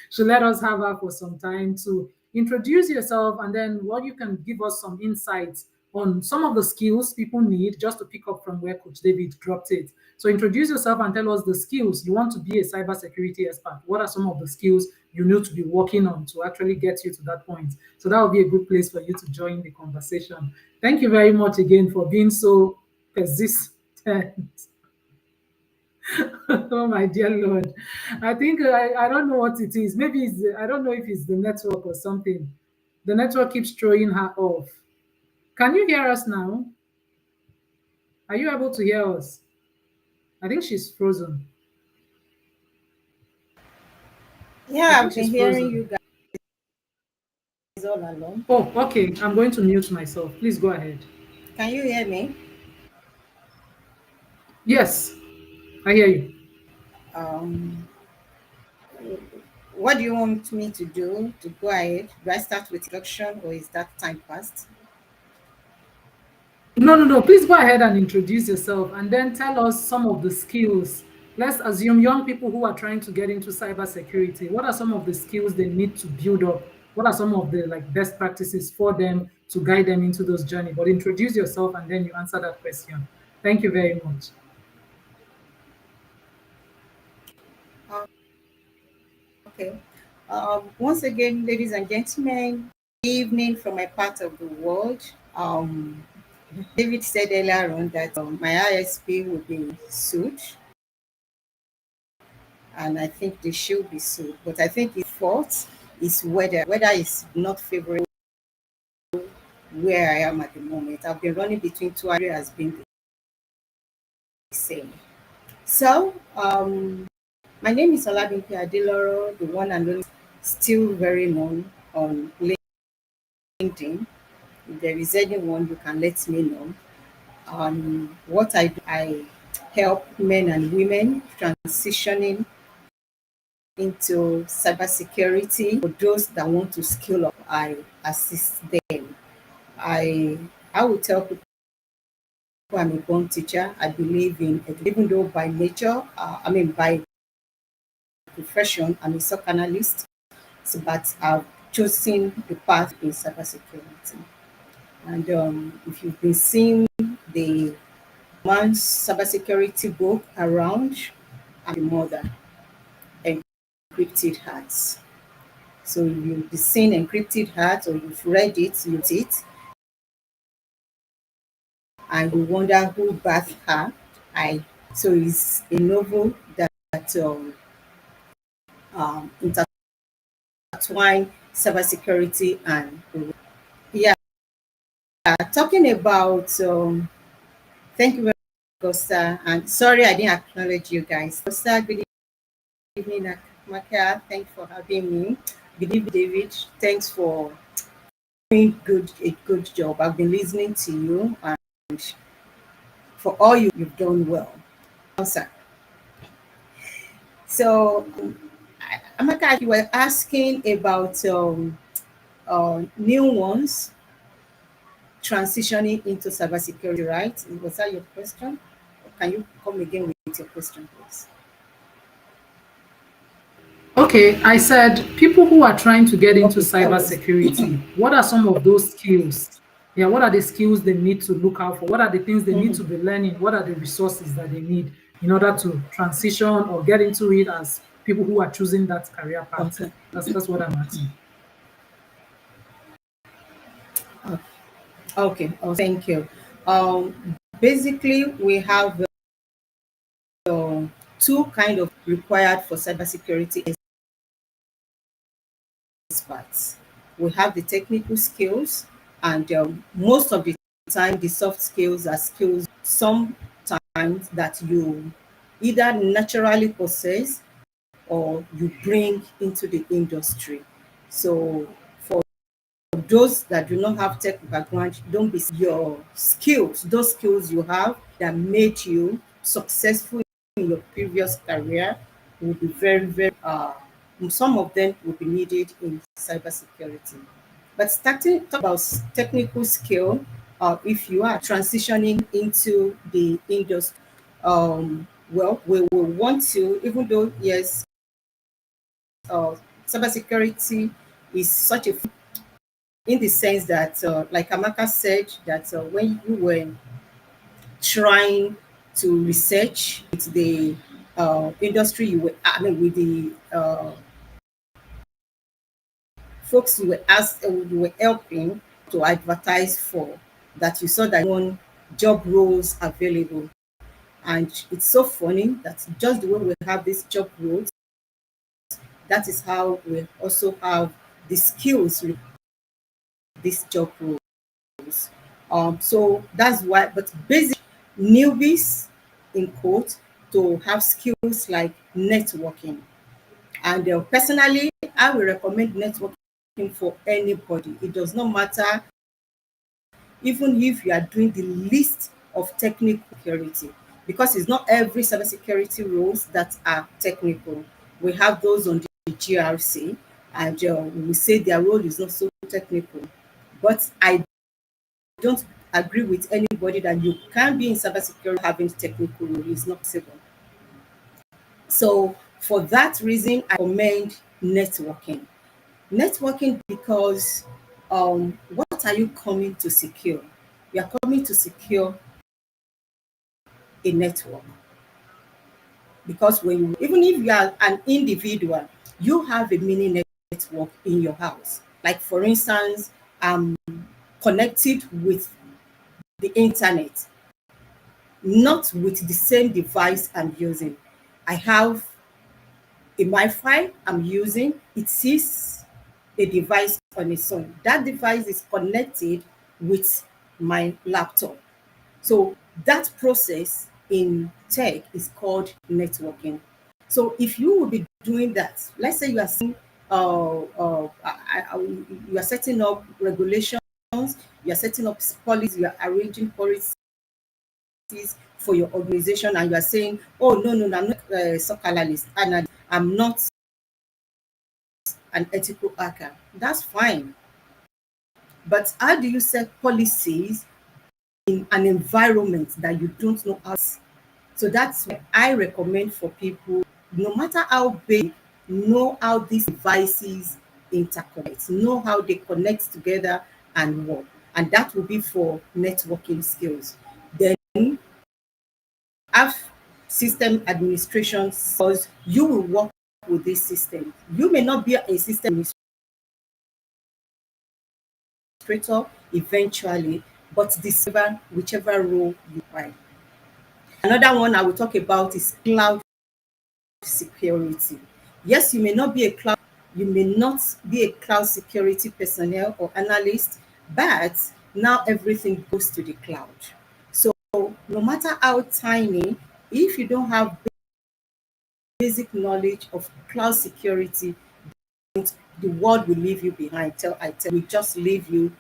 should let us have her for some time to introduce yourself, and then what you can give us some insights on some of the skills people need, just to pick up from where Coach David dropped it. So introduce yourself and tell us the skills you want to be a cybersecurity expert. What are some of the skills you need to be working on to actually get you to that point? So that would be a good place for you to join the conversation. Thank you very much again for being so persistent. Oh my dear Lord. I think I don't know what it is. Maybe I don't know if it's the network or something. The network keeps throwing her off. Can you hear us now? Are you able to hear us? I think she's frozen. I Yeah, think I've been she's hearing frozen. you guys all along. Oh, okay. I'm going to mute myself. Please go ahead. Can you hear me? Yes, I hear you. Um, what do you want me to do to go ahead? Do I start with introduction or is that time past? No, no, no. Please go ahead and introduce yourself and then tell us some of the skills. Let's assume young people who are trying to get into cybersecurity. What are some of the skills they need to build up? What are some of the like best practices for them to guide them into those journey? But introduce yourself and then you answer that question. Thank you very much. Okay. Once again, ladies and gentlemen, evening from my part of the world. Um, David said earlier on that my ISP would be sued, and I think they should be sued. But I think his fault is weather. Weather is not favorable where I am at the moment. I've been running between two areas has been the same. So, my name is Olabinke Adeloro, the one and only, still very known on LinkedIn. If there is anyone, you can let me know. What I do, I help men and women transitioning into cybersecurity. For those that want to skill up, I assist them. I I will tell people I'm a born teacher. I believe in education, even though by nature, by profession, I'm a SOC analyst, but I've chosen the path in cybersecurity. And if you've been seeing the man's cybersecurity book around, I'm the mother, Encrypted Hearts. So you've seen Encrypted Hearts or you've read it, and you wonder who birthed her. I so it's a novel that intertwine cybersecurity and yeah. Talking about thank you very much, Costa, and sorry I didn't acknowledge you guys. Costa, good evening, Amaka. Thanks for having me. Good evening, David. Thanks for doing a good job. I've been listening to you, and for all you've done well. Sir. So, Amaka, you were asking about new ones transitioning into cybersecurity, right? Was that your question? Can you come again with your question, please? Okay, I said people who are trying to get into Okay, that was cybersecurity, what are some of those skills? Yeah, what are the skills they need to look out for? What are the things they need to be learning? What are the resources that they need in order to transition or get into it as people who are choosing that career path? okay. That's what I'm asking. Okay. Oh, thank you. Basically, we have two kind of required for cybersecurity experts. We have the technical skills, and most of the time, the soft skills are skills sometimes that you either naturally possess or you bring into the industry. So for those that do not have tech background, don't be your skills, those skills you have that made you successful in your previous career will be very, very some of them will be needed in cybersecurity. But starting talk about technical skill, if you are transitioning into the industry, well, we will want to, even though yes, cybersecurity is such a in the sense that, like Amaka said, that when you were trying to research with the industry you were, with the folks you were asked, you were helping to advertise for, that you saw that one job roles available. And it's so funny that just the way we have these job roles, that is how we also have the skills with this job role. So that's why, but basic newbies in quote to have skills like networking. And personally, I will recommend networking for anybody. It does not matter, even if you are doing the least of technical security, because it's not every cybersecurity roles that are technical. We have those on GRC, and we say their role is not so technical. But I don't agree with anybody that you can be in cybersecurity having technical role. It's not possible. So for that reason, I recommend networking. Networking because what are you coming to secure? You are coming to secure a network. Because when you, even if you are an individual, you have a mini network in your house. Like for instance, I'm connected with the internet, not with the same device I'm using. I have a Wi-Fi I'm using. It is a device on its own. That device is connected with my laptop. So that process in tech is called networking. So if you will be doing that, let's say you are saying, you are setting up regulations, you are setting up policies, you are arranging policies for your organization, and you are saying, oh no, I'm not a SOC analyst, and I'm not an ethical hacker. That's fine. But how do you set policies in an environment that you don't know how? So that's what I recommend for people, no matter how big, know how these devices interconnect, know how they connect together and work. And that will be for networking skills. Then have system administration, because you will work with this system. You may not be a system administrator eventually, but the whichever role you find. Another one I will talk about is cloud security. Yes, you may not be a cloud security personnel or analyst, but now everything goes to the cloud. So no matter how tiny, if you don't have basic knowledge of cloud security, the world will leave you behind. We just leave you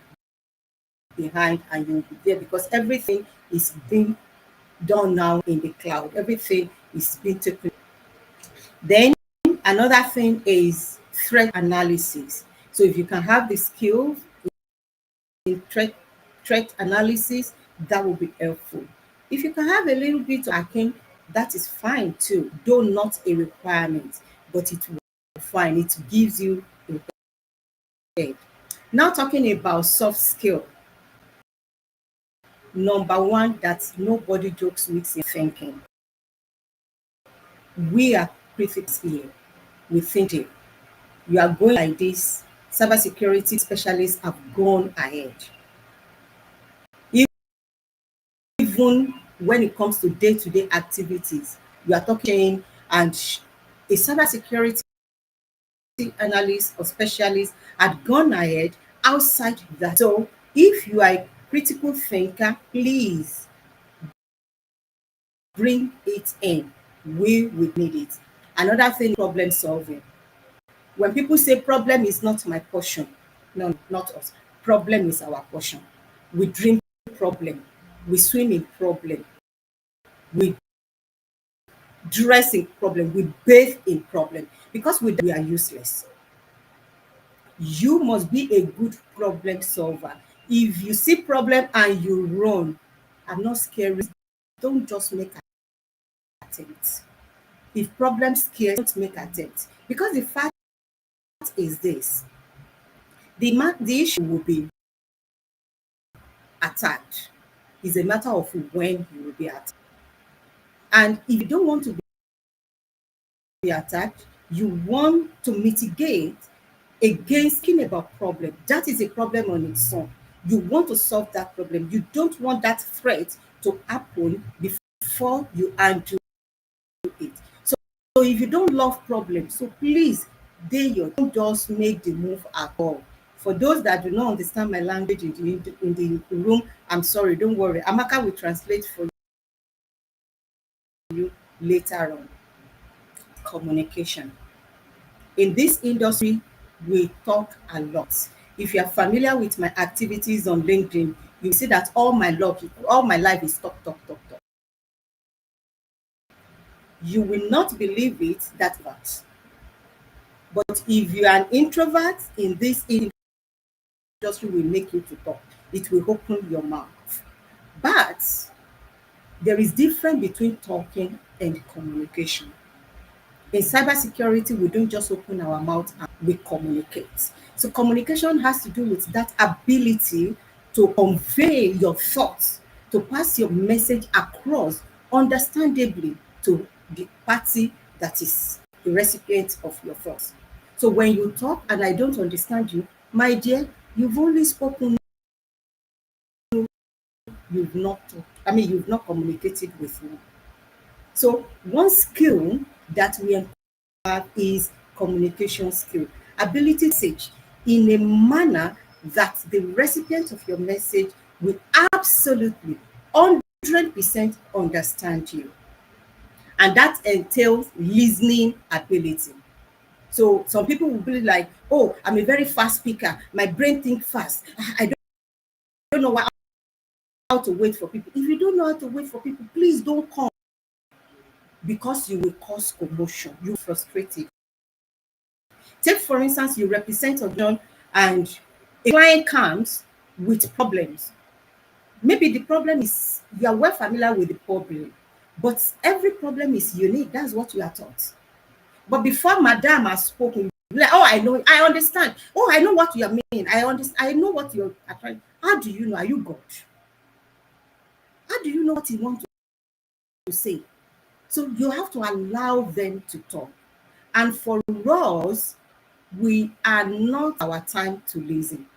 behind, and you'll be there because everything is being done now in the cloud. Everything is being taken. Then another thing is threat analysis. So if you can have the skills in threat analysis, that will be helpful. If you can have a little bit of hacking, that is fine too, though not a requirement, but it will be fine. It gives you a head. Now talking about soft skill. Number one that nobody jokes with is thinking. We are critics here. We think it. You are going like this. Cybersecurity specialists have gone ahead. Even when it comes to day-to-day activities, you are talking, and a cybersecurity analyst or specialist had gone ahead outside that. So if you are a critical thinker, please bring it in. We will need it. Another thing, problem solving. When people say problem is not my portion, no, not us. Problem is our portion. We dream problem. We swim in problem. We dress in problem. We bathe in problem. Because we are useless. You must be a good problem solver. If you see problem and you run, I'm not scary. Don't just make attempts. If problem scares, don't make attempts. Because the fact is this, the issue will be attacked. It's a matter of when you will be attacked. And if you don't want to be attacked, you want to mitigate against thinking about problem. That is a problem on its own. You want to solve that problem. You don't want that threat to happen before you undo it. So if you don't love problems, so please, don't just make the move at all. For those that do not understand my language in the room, I'm sorry, don't worry. Amaka will translate for you later on. Communication. In this industry, we talk a lot. If you are familiar with my activities on LinkedIn, you see that all my life is talk, talk, talk, talk. You will not believe it that But if you are an introvert in this industry, will make you to talk. It will open your mouth. But there is difference between talking and communication. In cybersecurity, we don't just open our mouth and we communicate. So communication has to do with that ability to convey your thoughts, to pass your message across understandably to the party that is the recipient of your thoughts. So when you talk and I don't understand you, my dear, you've only spoken, you've not talked. I mean, you've not communicated with me. So one skill that we have is communication skill, ability to message in a manner that the recipient of your message will absolutely 100% understand you. And that entails listening ability. So some people will be like, oh, I'm a very fast speaker. My brain thinks fast. I don't know how to wait for people. If you don't know how to wait for people, please don't come, because you will cause commotion. You frustrate it. Take, for instance, you represent a John and a client comes with problems. Maybe the problem is, you are well familiar with the problem, but every problem is unique. That's what you are taught. But before Madam has spoken, like, oh, I know, I understand. Oh, I know what you mean. I understand. I know what you're trying. How do you know? Are you God? How do you know what you want to say? So you have to allow them to talk. And for us, we are not our time to listen,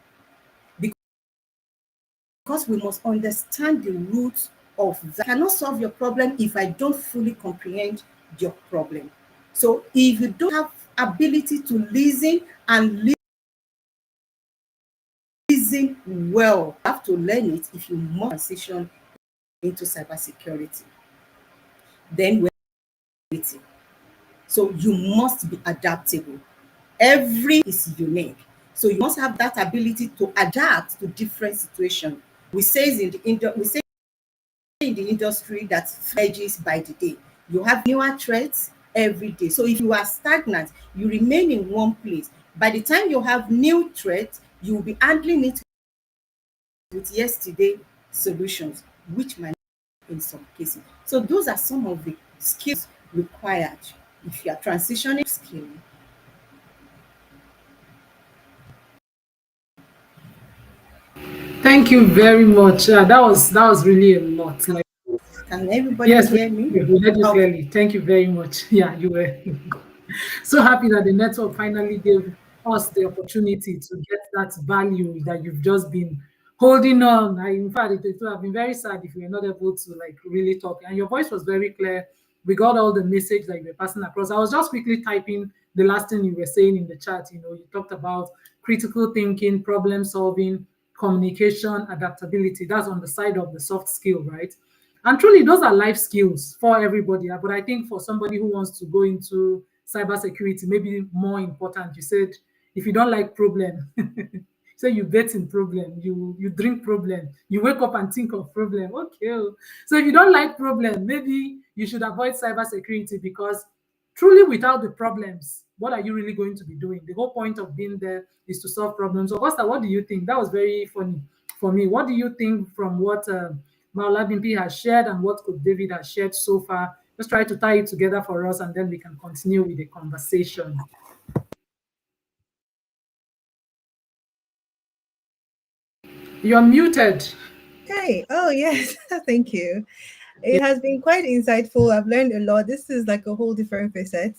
because we must understand the roots of that. I cannot solve your problem if I don't fully comprehend your problem. So if you don't have ability to listen and listen well, you have to learn it if you must transition into cybersecurity. Then we're, so you must be adaptable. Every is unique. So you must have that ability to adapt to different situations. We say in the industry that edges by the day. You have newer threats every day. So if you are stagnant, you remain in one place. By the time you have new threats, you will be handling it with yesterday solutions, which might not in some cases. So those are some of the skills required if you are transitioning skill. Thank you very much. That was really a lot. Like, Can everybody yes, hear me? we heard you Okay. clearly. Thank you very much. Yeah, you were so happy that the network finally gave us the opportunity to get that value that you've just been holding on. In fact, it would have been very sad if you were not able to like really talk. And your voice was very clear. We got all the message that you were passing across. I was just quickly typing the last thing you were saying in the chat. You talked about critical thinking, problem solving, communication, adaptability. That's on the side of the soft skill, right? And truly, those are life skills for everybody. But I think for somebody who wants to go into cybersecurity, maybe more important. You said if you don't like problem, say you bet in problem, you drink problem, you wake up and think of problem. Okay. So if you don't like problem, maybe you should avoid cybersecurity, because truly without the problems, what are you really going to be doing? The whole point of being there is to solve problems. So Augusta, what do you think? That was very funny for me. What do you think from what Maola Bimpi has shared and what Coach David has shared so far? Just try to tie it together for us and then we can continue with the conversation. You're muted. Okay. Oh, yes. Thank you. It has been quite insightful. I've learned a lot. This is like a whole different facet.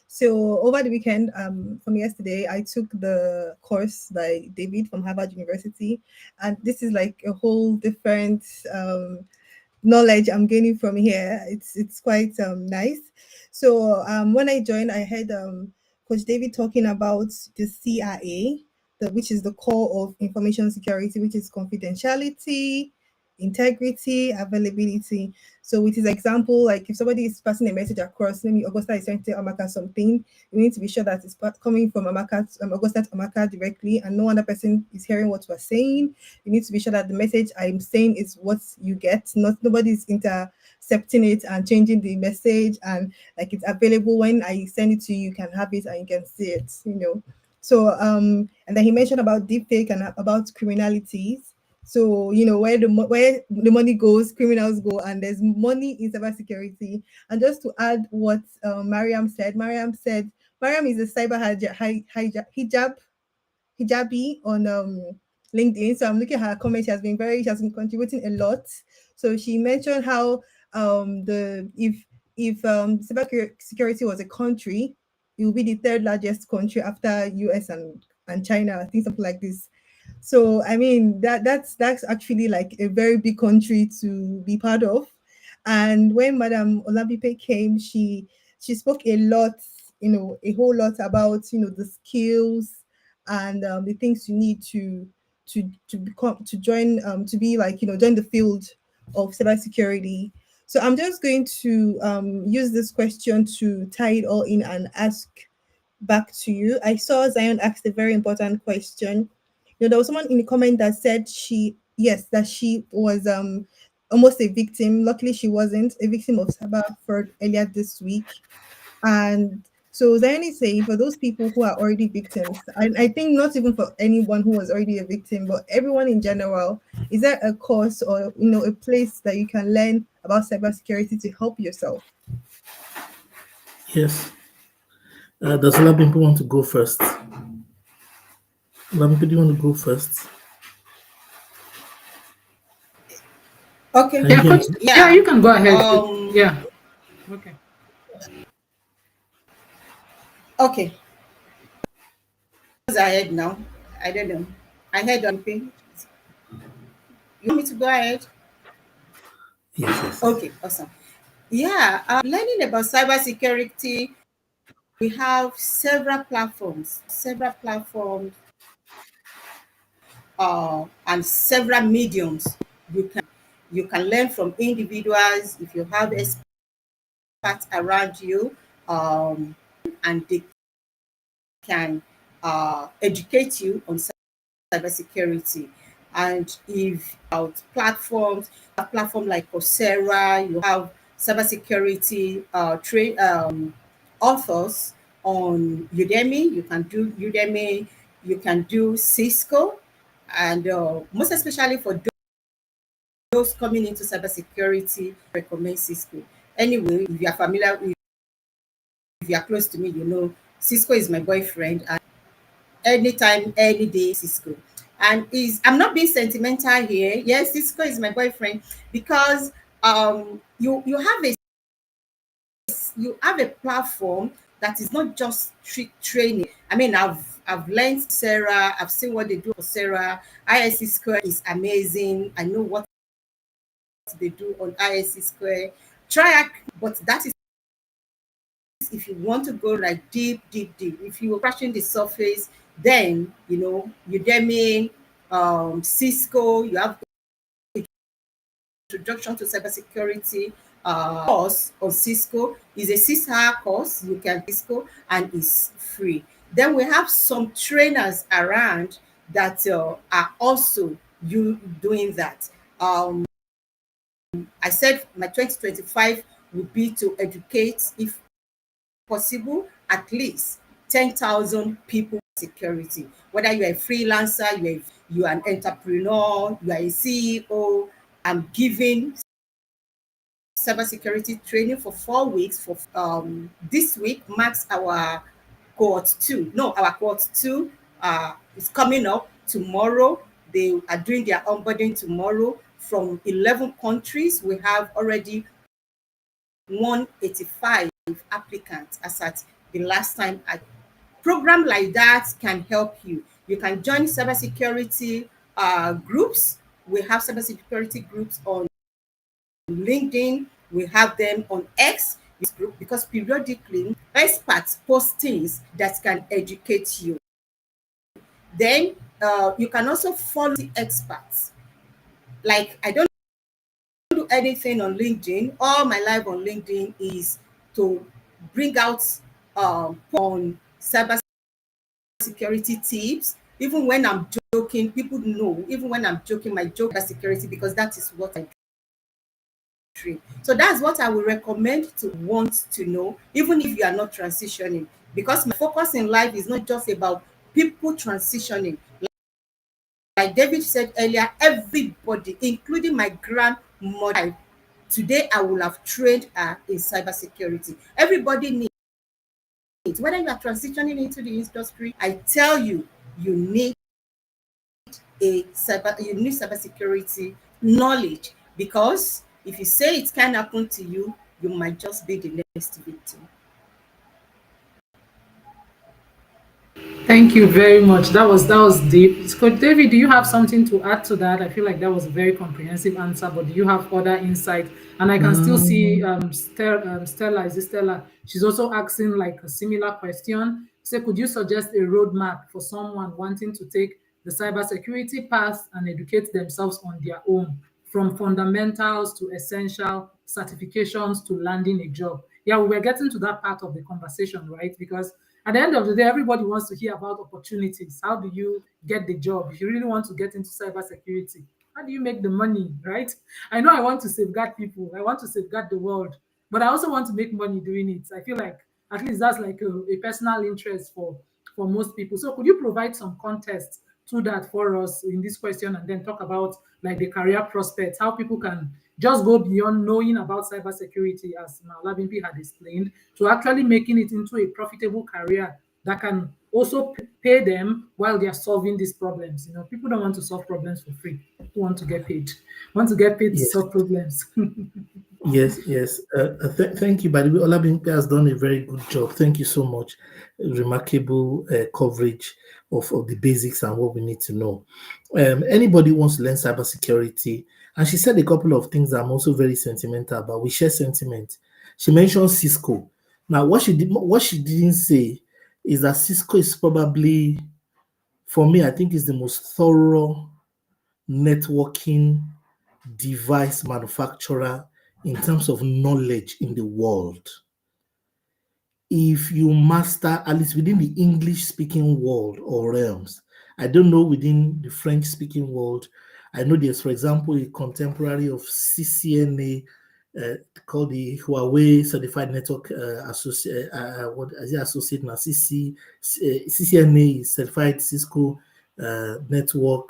So over the weekend, from yesterday, I took the course by David from Harvard University, and this is like a whole different knowledge I'm gaining from here. It's quite nice. So when I joined, I heard Coach David talking about the CIA, which is the core of information security, which is confidentiality, integrity, availability. So with his example, like if somebody is passing a message across, maybe Augusta is trying to tell Amaka something, you need to be sure that it's coming from Augusta to Amaka directly, and no other person is hearing what we're saying. You need to be sure that the message I'm saying is what you get, not nobody's accepting it and changing the message, and like it's available when I send it to you, you can have it and you can see it, So and then he mentioned about deepfake and about criminalities. So where where the money goes, criminals go, and there's money in cybersecurity. And just to add what Mariam is a cyber hijabi on LinkedIn. So I'm looking at her comments. She has been contributing a lot. So she mentioned how the if cyber security was a country, it will be the third largest country after US and China. I think something like this. So I mean that's actually like a very big country to be part of. And when Madam Olabipe came, she spoke a lot, a whole lot about the skills and the things you need to become to join to be like join the field of cybersecurity. So I'm just going to use this question to tie it all in and ask back to you. I saw Zion asked a very important question. There was someone in the comment that said that she was almost a victim. Luckily, she wasn't a victim of cyber fraud earlier this week. And so Zion is saying for those people who are already victims, and I think not even for anyone who was already a victim, but everyone in general, is there a course or a place that you can learn about cybersecurity to help yourself? Yes. Does Olabimpe want to go first? Olabimpe, do you want to go first? Okay. Can you Yeah, hear me? coach. Yeah, Yeah. you can go ahead. Um. Yeah. Okay. Okay. Who's ahead now? I don't know. I heard on ping. You want me to go ahead? Yes, yes, yes. Okay. Awesome. Yeah. Learning about cybersecurity, we have several platforms. And several mediums you can learn from individuals if you have experts around you, and they can educate you on cybersecurity. And if out platforms, a platform like Coursera, you have cybersecurity authors on Udemy. You can do Udemy, you can do Cisco, and most especially for those coming into cybersecurity, recommend Cisco. Anyway, if you are familiar with, if you are close to me, Cisco is my boyfriend, and anytime, any day, Cisco. And I'm not being sentimental here. Yes, Cisco is my boyfriend because you have a platform that is not just training. I mean, I've learned Sarah, I've seen what they do for Sarah. ISC Square is amazing. I know what they do on ISC Square. But that is if you want to go like deep. If you are scratching the surface, then Udemy, Cisco, you have introduction to cybersecurity course on Cisco. Is a 6-hour course. You can Cisco and it's free. Then we have some trainers around that are also doing that. I said my 2025 would be to educate, if possible, at least 10,000 people security. Whether you're a freelancer, you're an entrepreneur, you are a CEO. I'm giving cybersecurity training for 4 weeks. For this week marks our cohort 2. No, our cohort 2 is coming up tomorrow. They are doing their onboarding tomorrow from 11 countries. We have already 185 applicants as at the last time. A program like that can help you. You can join cybersecurity groups. We have cybersecurity groups on LinkedIn. We have them on X group, because periodically experts post things that can educate you. Then you can also follow the experts. Like, I don't do anything on LinkedIn. All my life on LinkedIn is to bring out on cyber security tips. Even when I'm joking, people know. Even when I'm joking, my joke is security, because that is what I industry. So that's what I would recommend to want to know, even if you are not transitioning, because my focus in life is not just about people transitioning. Like David said earlier, everybody, including my grandmother, today I will have trained her in cybersecurity. Everybody needs, whether you are transitioning into the industry, I tell you, you need you need cybersecurity knowledge, because if you say it can happen to you, you might just be the next victim. Thank you very much. That was deep. Coach David, do you have something to add to that? I feel like that was a very comprehensive answer, but do you have other insight? And I can still see Stella. Is it Stella? She's also asking like a similar question. Say, could you suggest a roadmap for someone wanting to take the cybersecurity path and educate themselves on their own, from fundamentals to essential certifications to landing a job? Yeah, we were getting to that part of the conversation, right? Because at the end of the day, everybody wants to hear about opportunities. How do you get the job? If you really want to get into cybersecurity, how do you make the money, right? I know I want to safeguard people, I want to safeguard the world, but I also want to make money doing it. I feel like at least that's like a personal interest for most people. So could you provide some context to that for us in this question, and then talk about like the career prospects, how people can just go beyond knowing about cybersecurity, as Malabimpi had explained, to actually making it into a profitable career that can also pay them while they are solving these problems. You know, people don't want to solve problems for free. People want to get paid. Want to get paid to Yes. solve problems. Yes, yes. Thank you. By the way, Olabimpe has done a very good job. Thank you so much. Remarkable coverage of the basics and what we need to know. Anybody wants to learn cybersecurity, and she said a couple of things that I'm also very sentimental about. We share sentiment. She mentioned Cisco. Now, what she didn't say is that Cisco is probably, for me, I think is the most thorough networking device manufacturer in terms of knowledge in the world. If you master, at least within the English speaking world or realms, I don't know within the French speaking world, I know there's, for example, a contemporary of CCNA called the Huawei Certified Network Associate, what is it, Associate now? CCNA is Certified Cisco Network,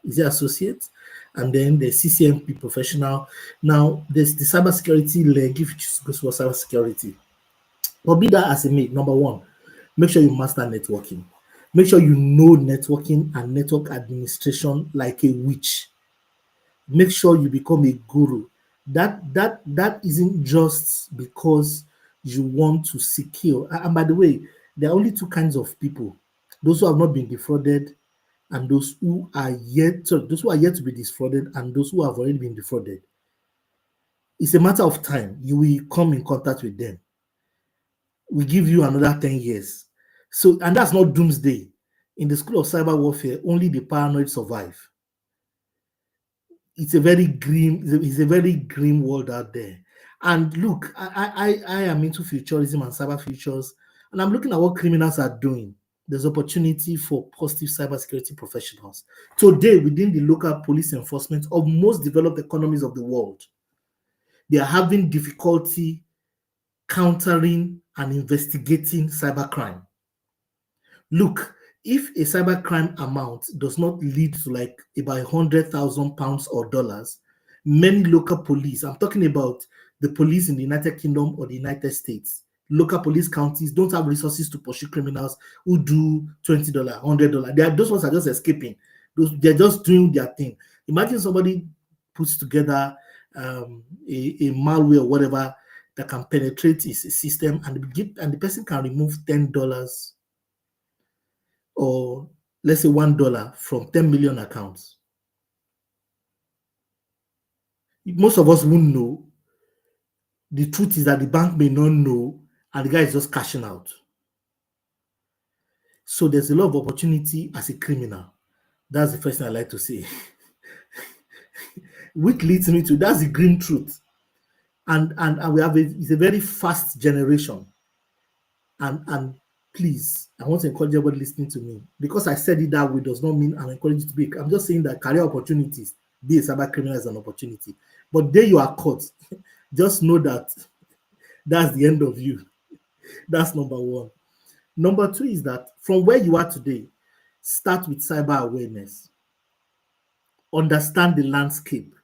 is it Associate? And then the CCMP Professional. Now, there's the cybersecurity leg, if it goes for cybersecurity. But be that as it may, number one, make sure you master networking. Make sure you know networking and network administration like a witch. Make sure you become a guru. That isn't just because you want to secure. And by the way, there are only two kinds of people: those who have not been defrauded, and those who are yet to be defrauded, and those who have already been defrauded. It's a matter of time. You will come in contact with them. We give you another 10 years. So, and that's not doomsday. In the school of cyber warfare, only the paranoid survive. It's a very grim, it's a very grim world out there. And look, I am into futurism and cyber futures, and I'm looking at what criminals are doing. There's opportunity for positive cybersecurity professionals. Today, within the local police enforcement of most developed economies of the world, they are having difficulty countering and investigating cybercrime. Look, if a cybercrime amount does not lead to like about £100,000 or dollars, many local police, I'm talking about the police in the United Kingdom or the United States, local police counties don't have resources to pursue criminals who do $20, $100. Those ones are just escaping. They're just doing their thing. Imagine somebody puts together a malware or whatever that can penetrate his system, and the person can remove $10 or let's say $1 from 10 million accounts. Most of us won't know. The truth is that the bank may not know, and the guy is just cashing out. So there's a lot of opportunity as a criminal. That's the first thing I like to say. Which leads me to, that's the grim truth. And we have it's a very fast generation. And please, I want to encourage everybody listening to me. Because I said it that way does not mean I'm encouraging you to be. I'm just saying that career opportunities be a cyber criminal as an opportunity. But there you are caught. Just know that that's the end of you. That's number one. Number two is that from where you are today, start with cyber awareness. Understand the landscape.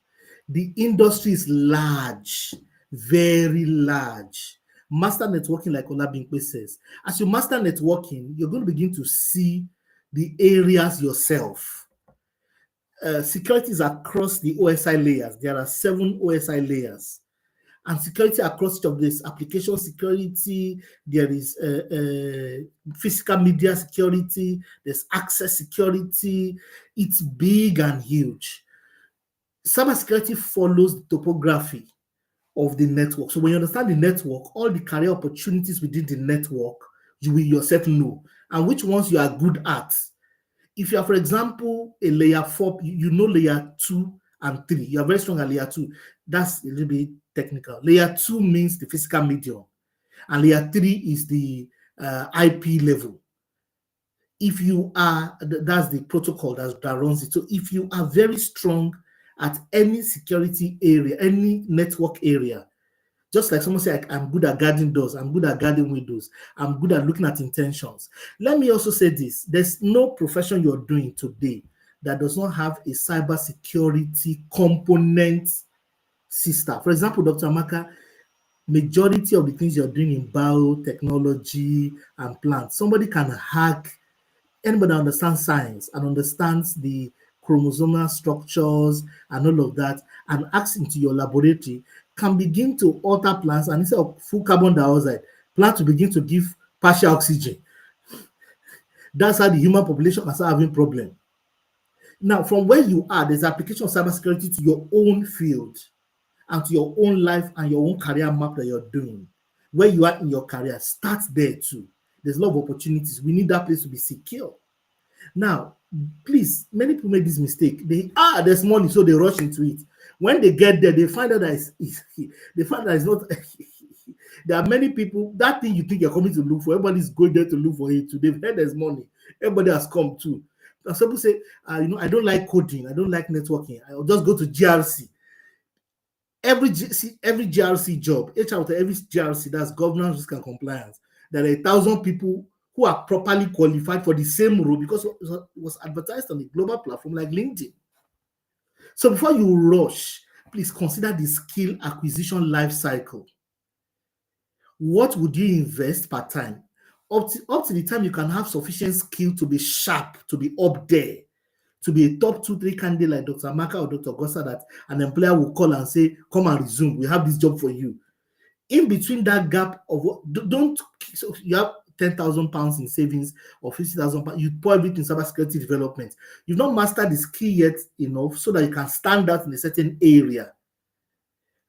The industry is large, very large. Master networking, like Olabimpe says, as you master networking, you're going to begin to see the areas yourself. Security is across the OSI layers. There are 7 OSI layers. And security across each of this: application security, there is physical media security, there's access security. It's big and huge. Cybersecurity follows the topography of the network. So when you understand the network, all the career opportunities within the network, you will yourself know, and which ones you are good at. If you are, for example, a layer 4, you know layer 2 and 3. You are very strong at layer 2. That's a little bit technical. Layer 2 means the physical medium, and layer 3 is the IP level. If you are, that's the protocol that runs it. So if you are very strong at any security area, any network area, just like someone said, I'm good at guarding doors, I'm good at guarding windows, I'm good at looking at intentions. Let me also say this: there's no profession you're doing today that does not have a cybersecurity component sister. For example, Dr. Amaka, majority of the things you're doing in biotechnology and plants, somebody can hack. Anybody that understands science and understands the chromosomal structures and all of that, and acts into your laboratory, can begin to alter plants, and instead of full carbon dioxide, plants will begin to give partial oxygen. That's how the human population can start having problem. Now, from where you are, there's application of cybersecurity to your own field and to your own life and your own career map that you're doing. Where you are in your career, start there too. There's a lot of opportunities. We need that place to be secure. Now, please, many people make this mistake. There's money, so they rush into it. When they get there, they find out that it's not. There are many people, that thing you think you're coming to look for, everybody's going there to look for it too. They've heard there's money. Everybody has come too. And some people say, I don't like coding, I don't like networking, I'll just go to GRC. Every GRC job, every GRC, that's governance, risk and compliance, there are 1,000 people who are properly qualified for the same role because it was advertised on a global platform like LinkedIn. So before you rush, please consider the skill acquisition life cycle. What would you invest per time? Up to the time you can have sufficient skill to be sharp, to be up there, to be a top 2-3 candidate like Dr. Amaka or Dr. Gossa, that an employer will call and say, come and resume, we have this job for you. In between that gap of so you have 10,000 pounds in savings or 50,000 pounds, you pour everything in cybersecurity development. You've not mastered the skill yet enough so that you can stand out in a certain area,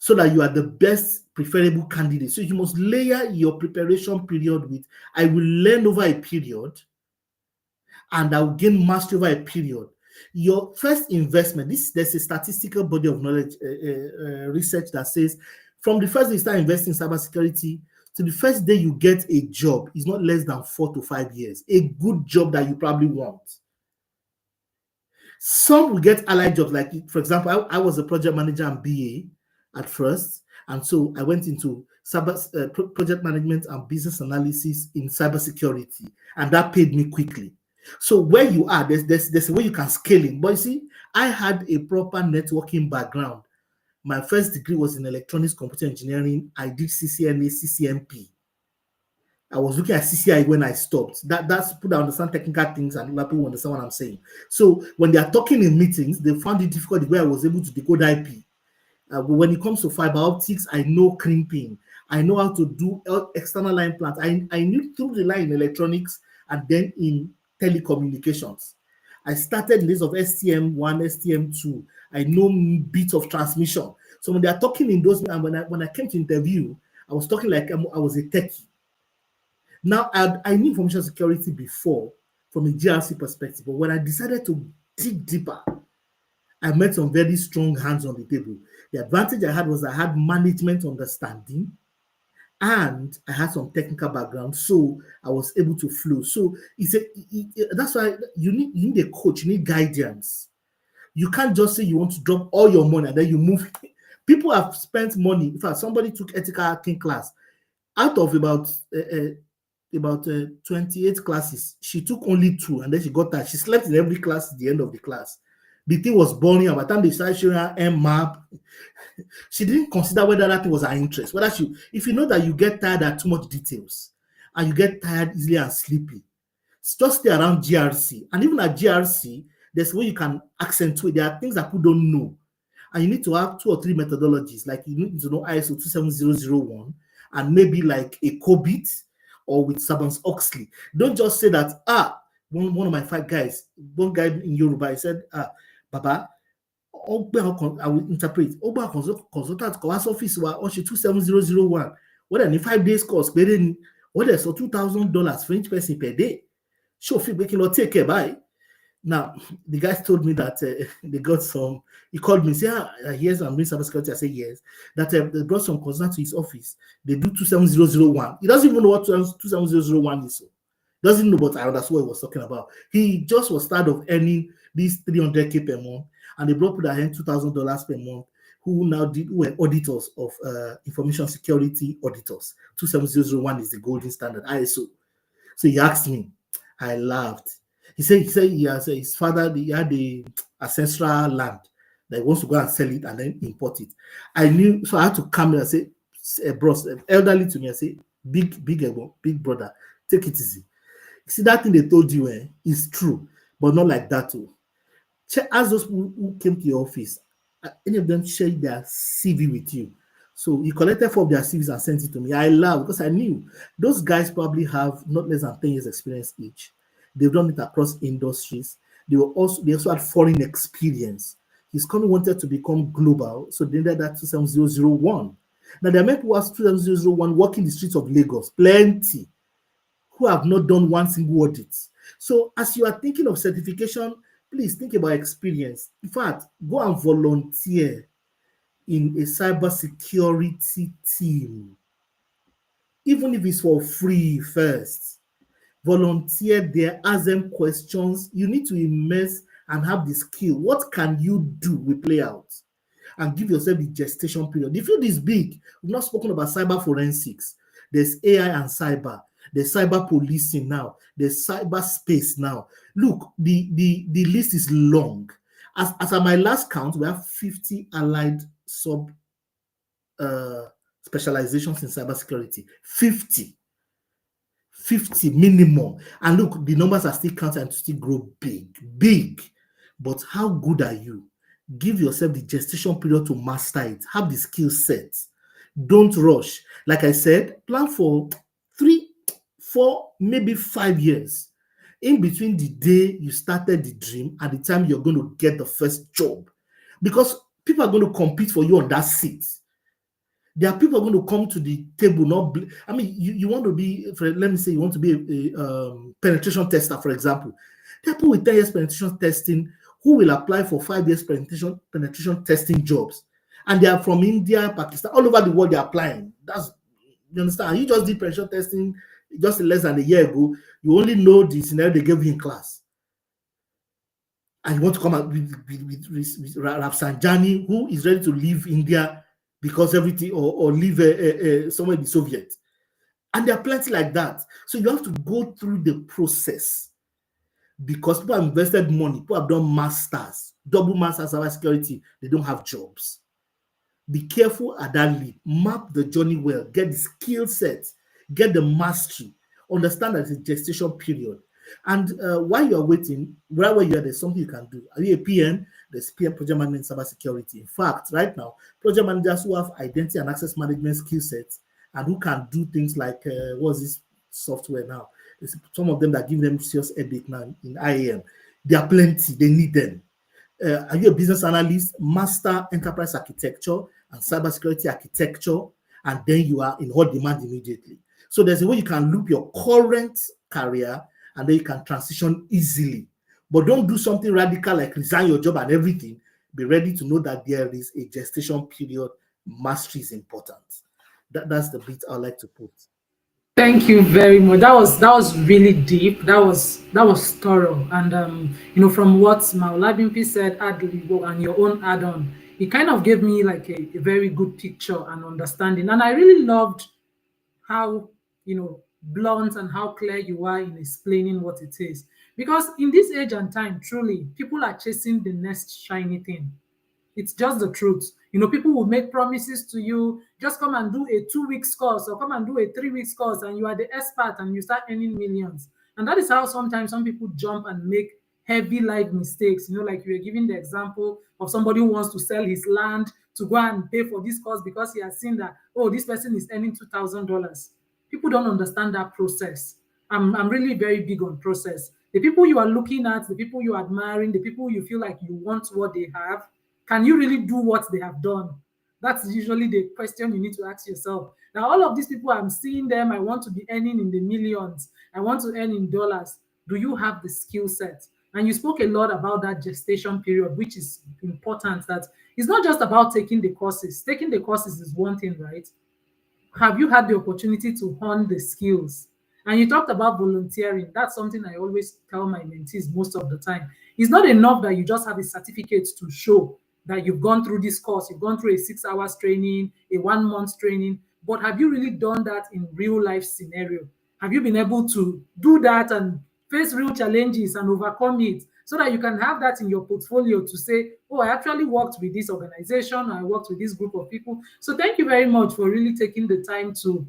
so that you are the best preferable candidate. So you must layer your preparation period with, I will learn over a period and I will gain mastery over a period. Your first investment, there's a statistical body of knowledge research that says from the first day you start investing in cybersecurity to the first day you get a job is not less than 4 to 5 years. A good job that you probably want. Some will get allied jobs, like, for example, I was a project manager and BA at first, and so I went into project management and business analysis in cybersecurity, and that paid me quickly. So where you are, there's a way you can scale in. But you see, I had a proper networking background. My first degree was in electronics computer engineering. I did CCNA, CCMP. I was looking at CCI when I stopped. That's people that understand technical things and people understand what I'm saying. So when they are talking in meetings, they found it difficult the way I was able to decode IP. When it comes to fiber optics, I know crimping. I know how to do external line plants. I knew through the line in electronics and then in telecommunications. I started in days of STM1, STM2. I know bits of transmission. So when they are talking in those, and when I came to interview, I was talking like I was a techie. Now, I knew information security before from a GRC perspective, but when I decided to dig deeper, I met some very strong hands on the table. The advantage I had was I had management understanding and I had some technical background, so I was able to flow. So that's why you need a coach, you need guidance. You can't just say you want to drop all your money and then you move. People have spent money. In fact, somebody took ethical hacking class. Out of about 28 classes, she took only 2, and then she got that. She slept in every class at the end of the class. The thing was boring. By the time they started showing her map, she didn't consider whether that thing was her interest. Whether she, if you know that you get tired at too much details and you get tired easily and sleepy, just stay around GRC. And even at GRC, there's where you can accentuate. There are things that people don't know. And you need to have 2 or 3 methodologies. Like you need to know ISO 27001 and maybe like a COBIT or with Sabans-Oxley. Don't just say that, one of my 5 guys, one guy in Yoruba, he said, Baba, I will interpret. Oba consultant office wa 27001. What in 5 days course, what is $2,000 for each person per day? Sure, we can not take care by. Now, the guys told me that they got some. He called me, say, yes, I'm doing cybersecurity. I say yes. That they brought some consultant to his office. They do 27001. He doesn't even know what 27001 is. So. Doesn't know, but that's what he was talking about. He just was tired of earning these 300K per month, and they brought people that earn $2,000 per month, who were auditors of information security auditors. 27001 is the golden standard, ISO. So he asked me. I laughed. He said he has his father, he had the ancestral land that he wants to go and sell it and then import it. I knew, so I had to come in and say, bros, elderly to me, I say, big brother, take it easy. See, that thing they told you is true, but not like that too. Ask those people who came to your office, any of them share their CV with you. So he collected 4 of their CVs and sent it to me. I laughed because I knew those guys probably have not less than 10 years experience each. They've done it across industries. They also had foreign experience. His company wanted to become global, so they did that 27001. Now there are many who have 27001 working the streets of Lagos, plenty, who have not done one single audit. So as you are thinking of certification, please think about experience. In fact, go and volunteer in a cybersecurity team, even if it's for free first. Volunteer there, ask them questions. You need to immerse and have the skill. What can you do? We play out and give yourself the gestation period. The field is big. We've not spoken about cyber forensics. There's AI and cyber. There's cyber policing now. There's cyber space now. Look, the list is long. As at my last count, we have 50 allied sub specializations in cybersecurity. 50 minimum. And look, the numbers are still counting and still grow big. But how good are you? Give yourself the gestation period to master it. Have the skill set. Don't rush. Like I said, plan for 3, 4, maybe 5 years in between the day you started the dream and the time you're going to get the first job, because people are going to compete for you on that seat. There are people who are going to come to the table. You want to be, let me say, you want to be a penetration tester, for example. There are people with 10 years penetration testing who will apply for 5 years penetration testing jobs, and they are from India, Pakistan, all over the world. They're applying. You understand? You just did penetration testing just less than a year ago. You only know the scenario they gave you in class, and you want to come out with Rafsanjani, who is ready to leave India because everything, or leave somewhere in the Soviet. And there are plenty like that. So you have to go through the process, because people have invested money, people have done masters, double masters of cybersecurity, they don't have jobs. Be careful at that leap. Map the journey well. Get the skill set. Get the mastery. Understand that it's a gestation period. And while you are waiting, wherever you are, there's something you can do. Are you a PM? There's PM, project management, cybersecurity. In fact, right now, project managers who have identity and access management skill sets and who can do things like, what's this software now? There's some of them that give them serious headache now in IAM. There are plenty. They need them. Are you a business analyst? Master enterprise architecture and cybersecurity architecture, and then you are in hot demand immediately. So there's a way you can loop your current career, and then you can transition easily. But don't do something radical like resign your job and everything. Be ready to know that there is a gestation period. Mastery is important. That's the bit I like to put. Thank you very much. That was really deep. That was thorough. And from what Maulabimpi said, Adlibo, and your own add-on, it kind of gave me like a very good picture and understanding. And I really loved how blunt and how clear you are in explaining what it is. Because in this age and time, truly, people are chasing the next shiny thing. It's just the truth. People will make promises to you, just come and do a 2 week course or come and do a 3 week course, and you are the expert and you start earning millions. And that is how sometimes some people jump and make heavy life mistakes. Like you were giving the example of somebody who wants to sell his land to go and pay for this course because he has seen that, oh, this person is earning $2,000. People don't understand that process. I'm really very big on process. The people you are looking at, the people you are admiring, the people you feel like you want what they have, can you really do what they have done? That's usually the question you need to ask yourself. Now, all of these people, I'm seeing them, I want to be earning in the millions, I want to earn in dollars. Do you have the skill set? And you spoke a lot about that gestation period, which is important. That it's not just about taking the courses. Taking the courses is one thing, right? Have you had the opportunity to hone the skills? And you talked about volunteering. That's something I always tell my mentees most of the time. It's not enough that you just have a certificate to show that you've gone through this course, you've gone through a 6 hours training, a 1 month training, but have you really done that in real life scenario? Have you been able to do that and face real challenges and overcome it so that you can have that in your portfolio to say, oh, I actually worked with this organization, I worked with this group of people. So thank you very much for really taking the time to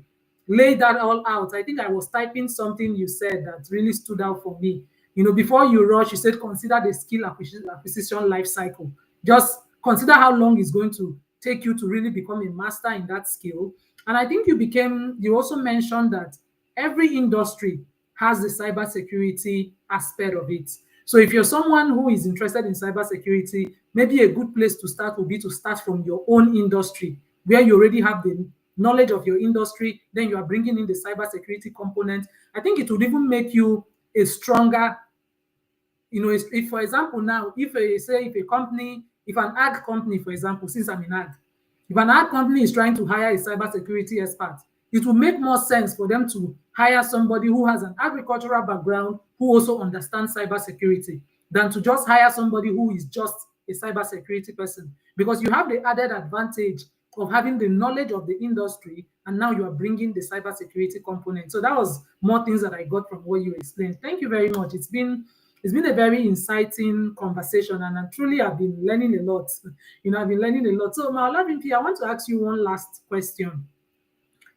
lay that all out. I think I was typing something you said that really stood out for me. Before you rush, you said consider the skill acquisition life cycle. Just consider how long it's going to take you to really become a master in that skill. And I think you also mentioned that every industry has the cybersecurity aspect of it. So if you're someone who is interested in cybersecurity, maybe a good place to start would be to start from your own industry, where you already have the knowledge of your industry, then you are bringing in the cybersecurity component. I think it would even make you a stronger, if for example now, if an ag company, for example, since I'm in ag, if an ag company is trying to hire a cybersecurity expert, it will make more sense for them to hire somebody who has an agricultural background who also understands cybersecurity than to just hire somebody who is just a cybersecurity person, because you have the added advantage of having the knowledge of the industry, and now you are bringing the cybersecurity component. So that was more things that I got from what you explained. Thank you very much. It's been a very inciting conversation, and I truly have been learning a lot. I've been learning a lot. So, Maolabimpi, I want to ask you one last question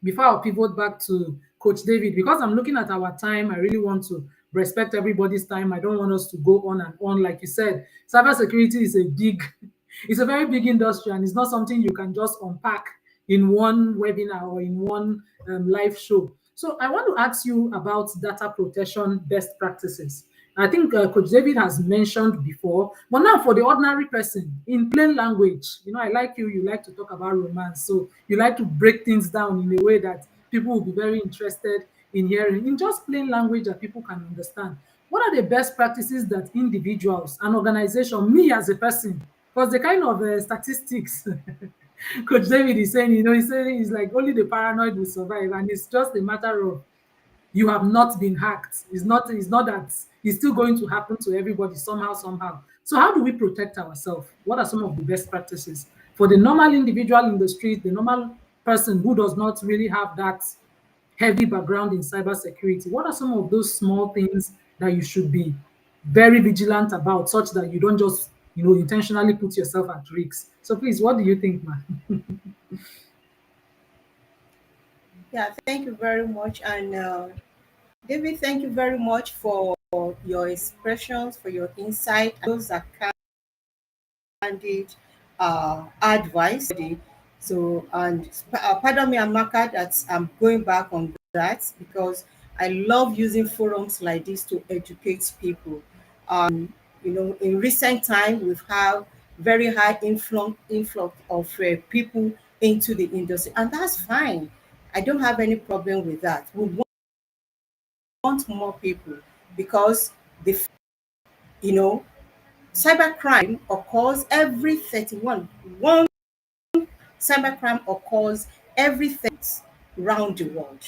before I pivot back to Coach David, because I'm looking at our time. I really want to respect everybody's time. I don't want us to go on and on. Like you said, cybersecurity is it's a very big industry, and it's not something you can just unpack in one webinar or in one live show. So I want to ask you about data protection best practices. I think Coach David has mentioned before, but now for the ordinary person in plain language, I like you like to talk about romance. So you like to break things down in a way that people will be very interested in hearing, in just plain language that people can understand. What are the best practices that individuals and organization, me as a person, because the kind of statistics Coach David is saying, he's saying it's like only the paranoid will survive, and it's just a matter of you have not been hacked. It's not that it's still going to happen to everybody somehow. So how do we protect ourselves? What are some of the best practices for the normal individual in the street, the normal person who does not really have that heavy background in cybersecurity? What are some of those small things that you should be very vigilant about, such that you don't just intentionally put yourself at risk? So please, what do you think, ma? Yeah, thank you very much. And David, thank you very much for your expressions, for your insight. Those are candid advice. So, and pardon me, Amaka, that I'm going back on that because I love using forums like this to educate people. In recent time, we've had very high influx of people into the industry, and that's fine. I don't have any problem with that. We want more people because the you know cybercrime occurs every 31. One cybercrime occurs every 30 round the world.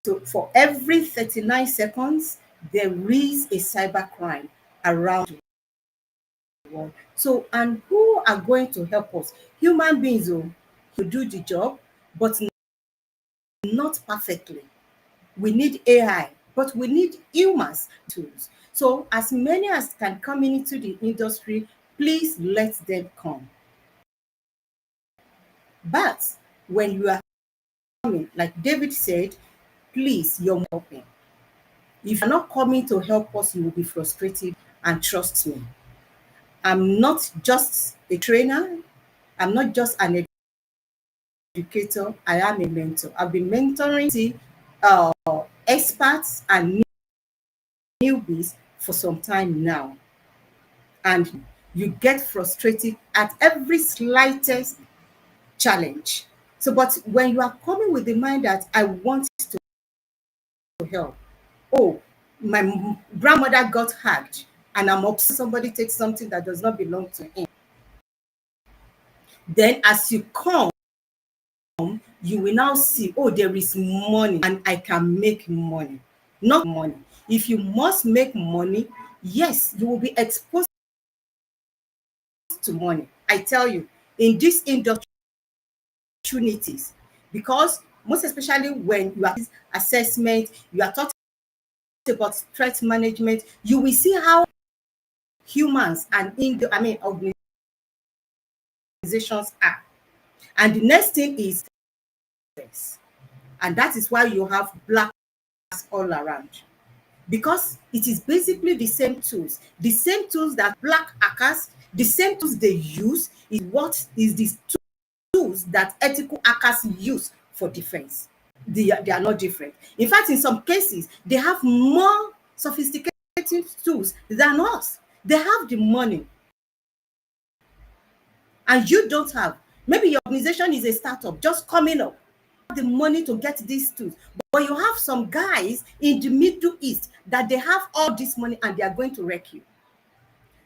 So for every 39 seconds, there is a cybercrime around the world. So, and who are going to help us? Human beings who do the job, but not perfectly. We need AI, but we need humans tools. So as many as can come into the industry, please let them come. But when you are coming, like David said, please, you're helping. If you're not coming to help us, you will be frustrated. And trust me, I'm not just a trainer, I'm not just an educator, I am a mentor. I've been mentoring uh, experts and newbies for some time now. And you get frustrated at every slightest challenge. So, but when you are coming with the mind that I want to help, oh, my grandmother got hacked, and I'm upset somebody takes something that does not belong to him. Then, as you come, you will now see, oh, there is money, and I can make money. Not money. If you must make money, yes, you will be exposed to money. I tell you, in this industry, opportunities, because most especially when you are assessment, you are talking about threat management, you will see how humans and organizations are. And the next thing is this. And that is why you have black all around. Because it is basically the same tools that black hackers, the same tools they use is what is the tools that ethical hackers use for defense. They are not different. In fact, in some cases, they have more sophisticated tools than us. They have the money, and you don't have. Maybe your organization is a startup just coming up, the money to get these tools, but you have some guys in the Middle East that they have all this money and they are going to wreck you.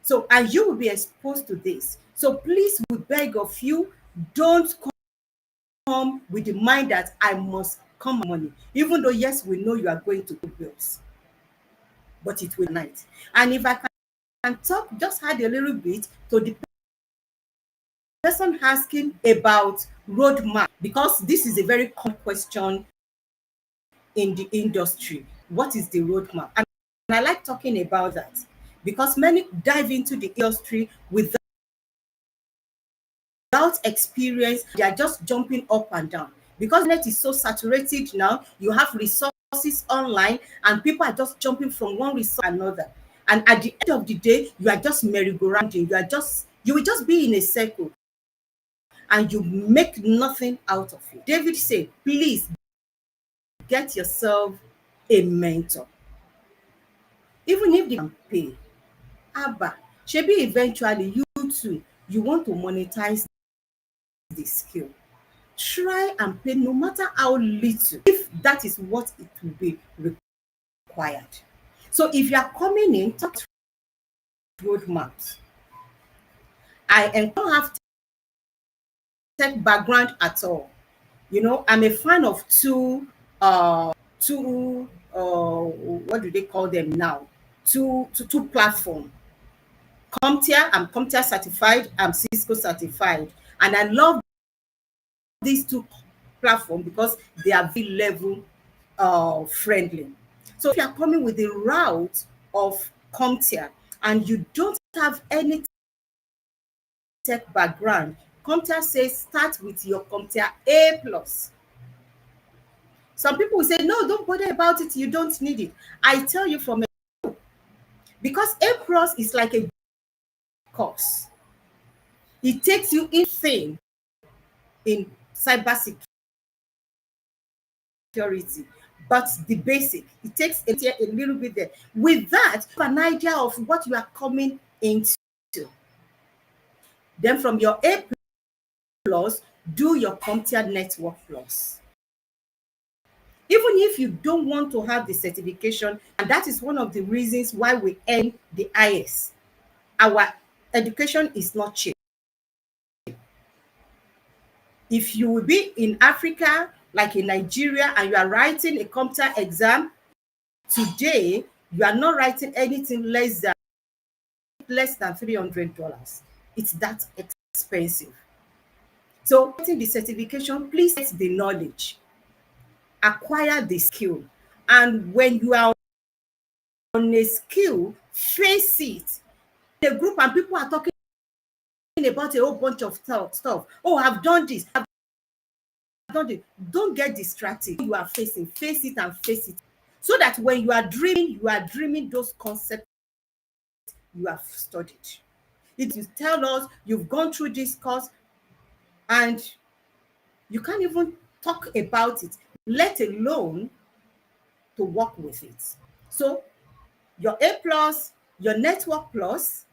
So, and you will be exposed to this. So please, we beg of you, don't come with the mind that I must come money, even though yes, we know you are going to pay bills, but it will not. And if I can talk, just add a little bit to the person asking about roadmap, because this is a very common question in the industry. What is the roadmap? And I like talking about that because many dive into the industry without experience. They are just jumping up and down because net is so saturated now. You have resources online and people are just jumping from one resource to another, and at the end of the day you are just merry-go-rounding. You will just be in a circle and you make nothing out of it. David said, please get yourself a mentor, even if they can pay. Abba, shebi eventually you too, you want to monetize the skill. Try and pay no matter how little, if that is what it will be required. So if you are coming in, talk roadmaps. I don't have tech background at all. You know, I'm a fan of what do they call them now? Two platform. CompTIA, I'm CompTIA certified, I'm Cisco certified, and I love these two platforms because they are very level friendly. So if you are coming with the route of CompTIA and you don't have any tech background, CompTIA says start with your CompTIA A+. Some people will say, no, don't bother about it, you don't need it. I tell you from because A+ is like a course. It takes you insane in cybersecurity, but the basic, it takes a little bit there. With that, an idea of what you are coming into. Then from your A+, do your CompTIA Network Plus. Even if you don't want to have the certification, and that is one of the reasons why we earn the IS. Our education is not cheap. If you will be in Africa like in Nigeria, and you are writing a computer exam today, you are not writing anything less than $300. It's that expensive. So getting the certification, please get the knowledge, acquire the skill. And when you are on a skill, face it. The group and people are talking about a whole bunch of stuff. Oh, I've done this, I've done it. Don't get distracted. You are facing, face it and face it. So that when you are dreaming those concepts you have studied. If you tell us you've gone through this course and you can't even talk about it, let alone to work with it. So your A plus, your network plus.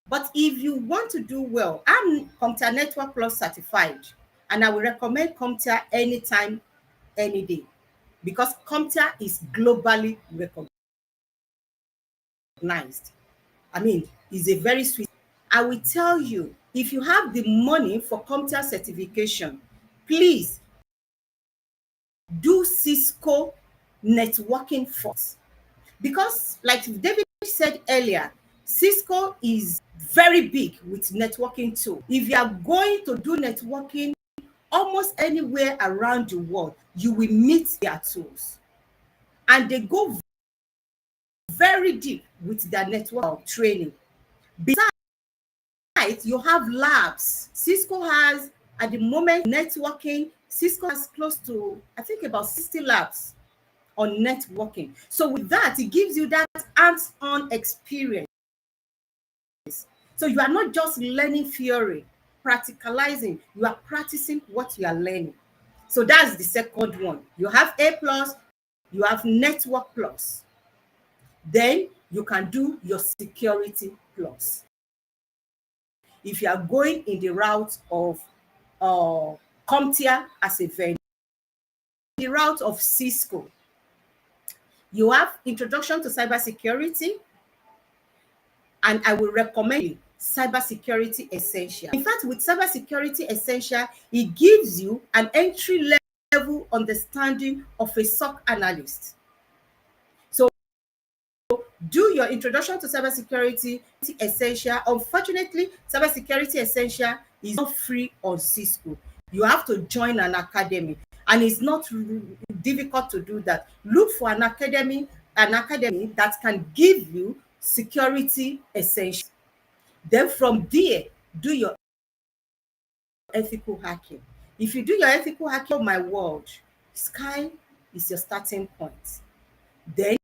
But if you want to do well, I'm Computer Network Plus certified, and I will recommend Computer anytime, any day, because Computer is globally recognized. I mean, it's a very sweet. I will tell you, if you have the money for computer certification, please do Cisco networking first. Because, like David said earlier, Cisco is very big with networking too. If you are going to do networking almost anywhere around the world, you will meet their tools. And they go very deep with their network training. Besides, you have labs. Cisco has, at the moment, networking. Cisco has close to, I think, about 60 labs on networking. So with that, it gives you that hands-on experience. So you are not just learning theory, practicalizing. You are practicing what you are learning. So that's the second one. You have A plus, you have network plus. Then you can do your security plus. If you are going in the route of CompTIA as a vendor, the route of Cisco, you have introduction to cybersecurity, and I will recommend you Cybersecurity Essential. In fact, with Cybersecurity Essential, it gives you an entry level understanding of a SOC analyst. So do your introduction to Cybersecurity Essential. Unfortunately, Cybersecurity Essential is not free on Cisco. You have to join an academy, and it's not difficult to do that. Look for an academy that can give you security essentials. Then from there, do your ethical hacking. If you do your ethical hacking, oh my word, sky is your starting point. Then,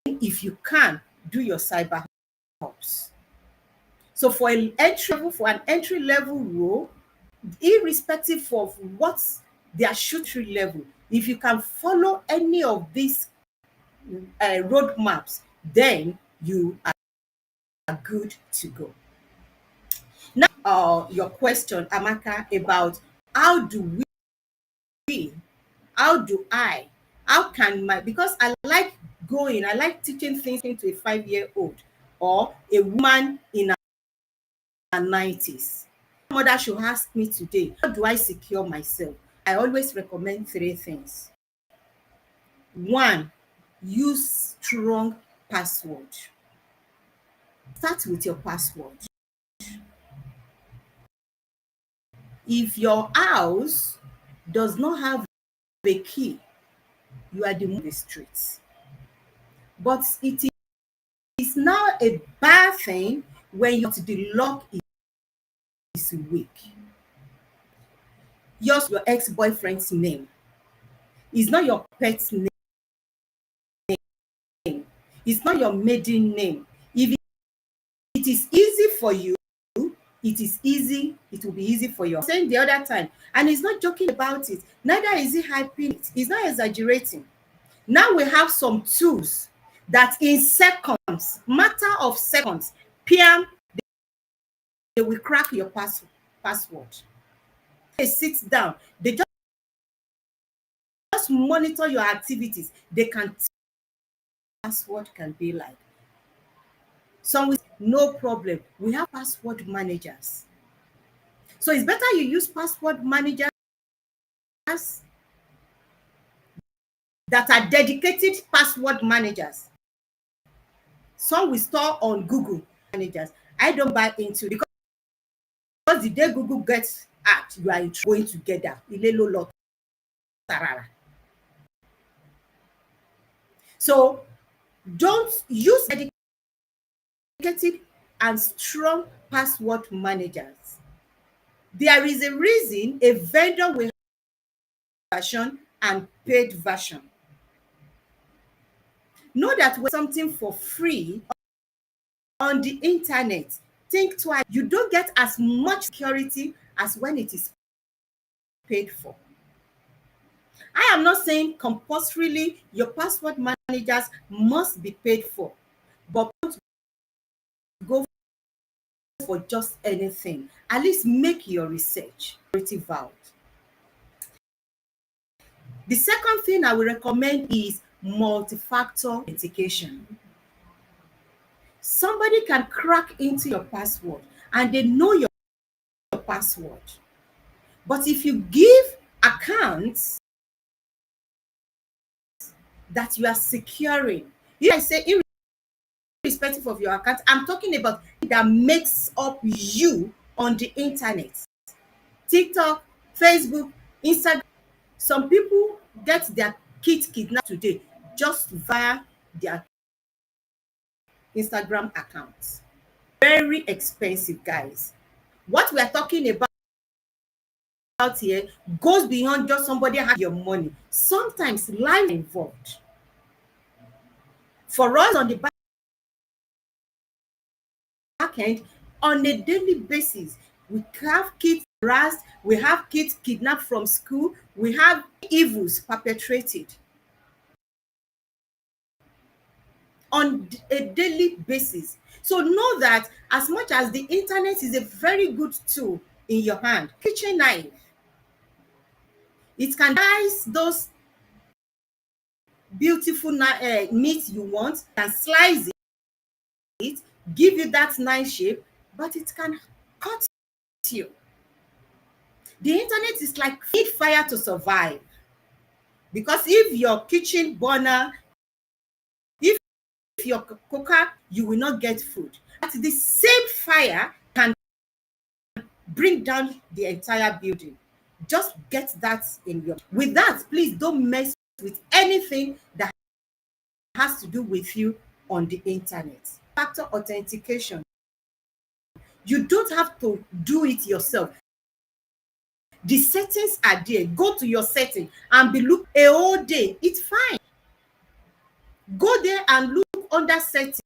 if you can, do your cyber ops. So for an entry level role, irrespective of what their shooting level, if you can follow any of these roadmaps, then you are good to go. Now, your question, Amaka, about how do because I like teaching things to a 5-year-old or a woman in her 90s. Mother should ask me today, how do I secure myself? I always recommend 3 things. 1, use strong password. Start with your password. If your house does not have a key, you are the streets. But it is now a bad thing when the lock is weak. Your ex-boyfriend's name is not your pet's name. It's not your maiden name. If it is easy for you, it will be easy for you. I was saying the other time, and he's not joking about it. Neither is he hyping it. He's not exaggerating. Now we have some tools that in seconds, matter of seconds, PM, they will crack your password. They sit down. They just monitor your activities. They can password can be like. Some with no problem. We have password managers. So it's better you use password managers that are dedicated password managers. Some we store on Google managers. I don't buy into, because the day Google gets hacked, you are going together. Ilelo lot tarara. So don't use dedicated and strong password managers. There is a reason a vendor will have version and paid version. Know that when something for free on the internet, think twice. You don't get as much security as when it is paid for. I am not saying compulsorily your password managers must be paid for, but don't go for just anything. At least make your research. The second thing I will recommend is multi-factor authentication. Somebody can crack into your password and they know your password. But if you give accounts that you are securing, I say irrespective of your account, I'm talking about that makes up you on the internet. TikTok, Facebook, Instagram. Some people get their kids kidnapped today just via their Instagram accounts. Very expensive, guys. What we are talking about here goes beyond just somebody having your money. Sometimes life involved. For us on the back end, on a daily basis, we have kids harassed, we have kids kidnapped from school, we have evils perpetrated on a daily basis. So know that as much as the internet is a very good tool in your hand, kitchen knife, it can slice those beautiful meat you want, and slice it, give you that nice shape, but it can cut you. The internet is like need fire to survive, because if your kitchen burner, if your cooker, you will not get food. But the same fire can bring down the entire building. Just get that in your. With that, please don't mess with anything that has to do with you on the internet. Factor authentication. You don't have to do it yourself. The settings are there. Go to your setting and be look a whole day. It's fine. Go there and look under settings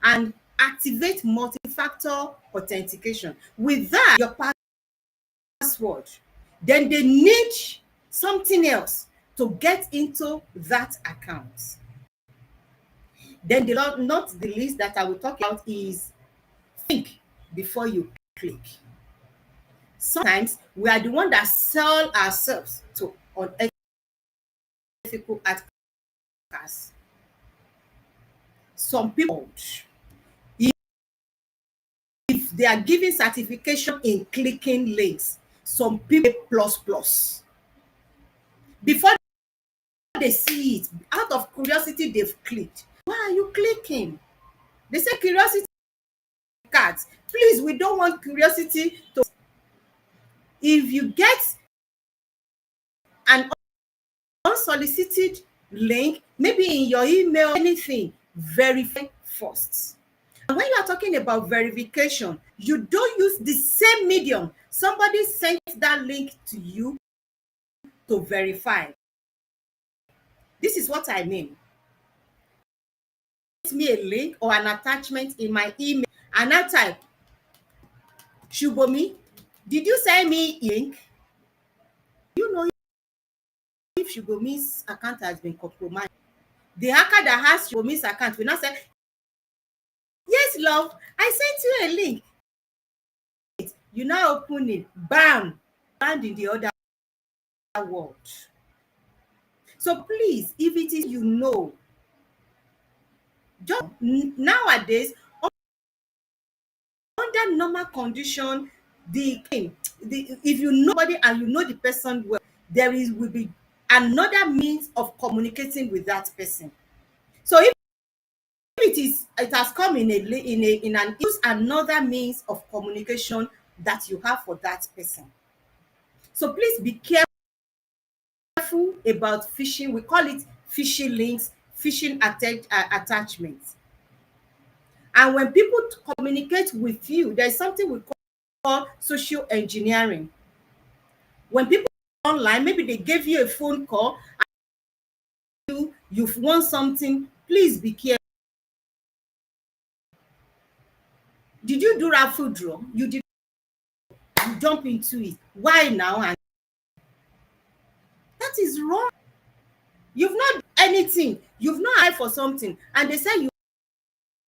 and activate multi-factor authentication. With that, your password, then they need something else to get into that account. Then not the least that I will talk about is think before you click. Sometimes we are the one that sell ourselves to unethical attackers. Some people, if they are giving certification in clicking links, some people plus. Before they see it, out of curiosity, they've clicked. Why are you clicking? They say curiosity cards. Please, we don't want curiosity to. If you get an unsolicited link, maybe in your email, anything, verify first. And when you are talking about verification, you don't use the same medium. Somebody sent that link to you to verify. This is what I mean. Send me a link or an attachment in my email, and I type, Shubomi, did you send me a link? You know if Shubomi's account has been compromised. The hacker that has Shubomi's account will not say, yes, love, I sent you a link. You now open it, bam, banned in the other world. So please, if it is just nowadays, under normal condition, if you know somebody and you know the person well, will be another means of communicating with that person. So if it has come in an use another means of communication that you have for that person. So please be careful about phishing. We call it phishing links, phishing attachments. And when people communicate with you, there's something we call social engineering. When people online, maybe they gave you a phone call, and you've won something, please be careful. Did you do raffle draw? You did. You jump into it. Why now? And that is wrong. You've not done anything. You've not applied for something, and they say you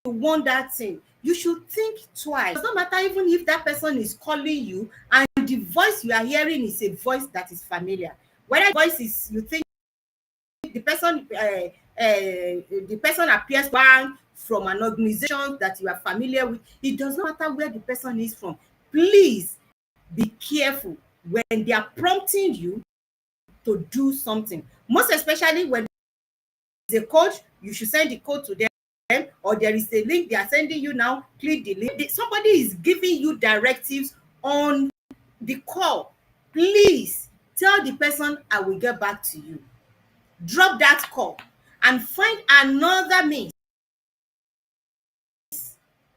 want that thing. You should think twice. It does not matter even if that person is calling you and the voice you are hearing is a voice that is familiar. Whether the voice is, you think the person appears from an organization that you are familiar with, it does not matter where the person is from. Please be careful when they are prompting you to do something. Most especially when there's a code, you should send the code to them, or there is a link they are sending you now, click the link. Somebody is giving you directives on the call. Please tell the person, I will get back to you. Drop that call and find another means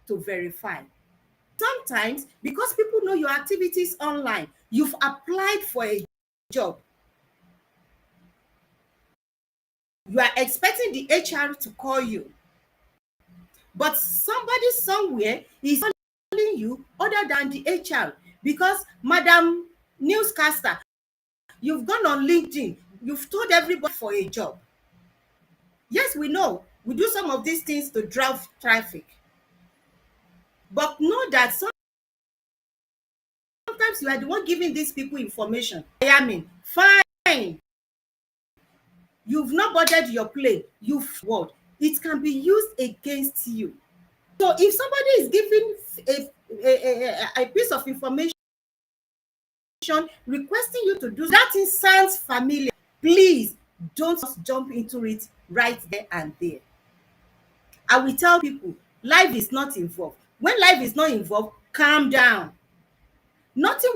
to verify. Sometimes, because people know your activities online, you've applied for a job. You are expecting the HR to call you, but somebody somewhere is calling you other than the HR, because Madam Newscaster, you've gone on LinkedIn, you've told everybody for a job. Yes, we know we do some of these things to drive traffic, but know that sometimes you are the one giving these people information. I mean, fine, you've not boarded your plane, you've what? It can be used against you. So if somebody is giving a piece of information requesting you to do that, thing sounds familiar, please don't jump into it right there and there. I will tell people, life is not involved. When life is not involved, calm down. Nothing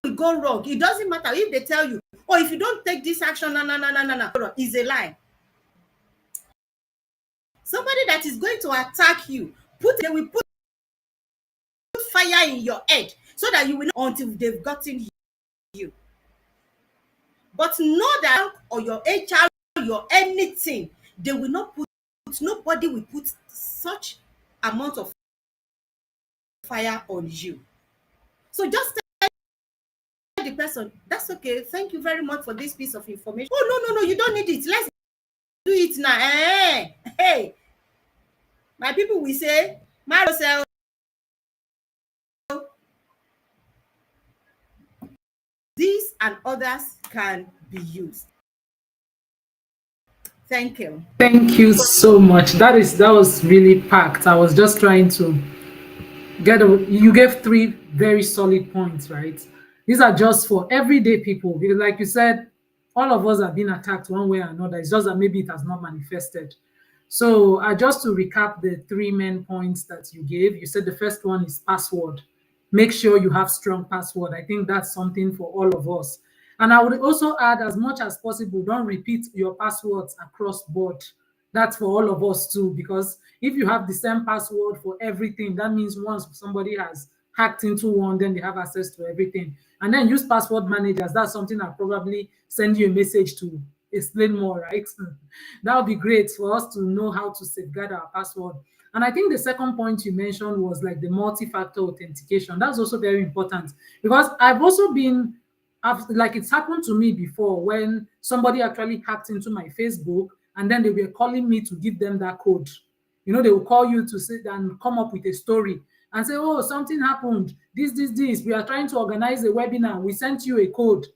will go wrong. It doesn't matter if they tell you, oh, if you don't take this action, no, it's a lie. Somebody that is going to attack you, they will put fire in your head so that you will not until they've gotten you. But know that, or your HR, your anything, they will not put, nobody will put such amount of fire on you. So just tell the person, that's okay, thank you very much for this piece of information. Oh, no, you don't need it. Let's do it now. Hey, my people will say, Marcel, these and others can be used. Thank you. Thank you so much. That was really packed. I was just trying to you gave three very solid points, right? These are just for everyday people, because like you said, all of us have been attacked one way or another. It's just that maybe it has not manifested. So just to recap the three main points that you gave, you said the first one is password. Make sure you have strong password. I think that's something for all of us. And I would also add, as much as possible, don't repeat your passwords across board. That's for all of us too, because if you have the same password for everything, that means once somebody has hacked into one, then they have access to everything. And then use password managers. That's something I'll probably send you a message to explain more, right? That would be great for us to know how to safeguard our password. And I think the second point you mentioned was like the multi-factor authentication. That's also very important, because I've also been, like, it's happened to me before when somebody actually hacked into my Facebook and then they were calling me to give them that code. You know, they will call you to sit and come up with a story and say, oh, something happened. This. We are trying to organize a webinar. We sent you a code.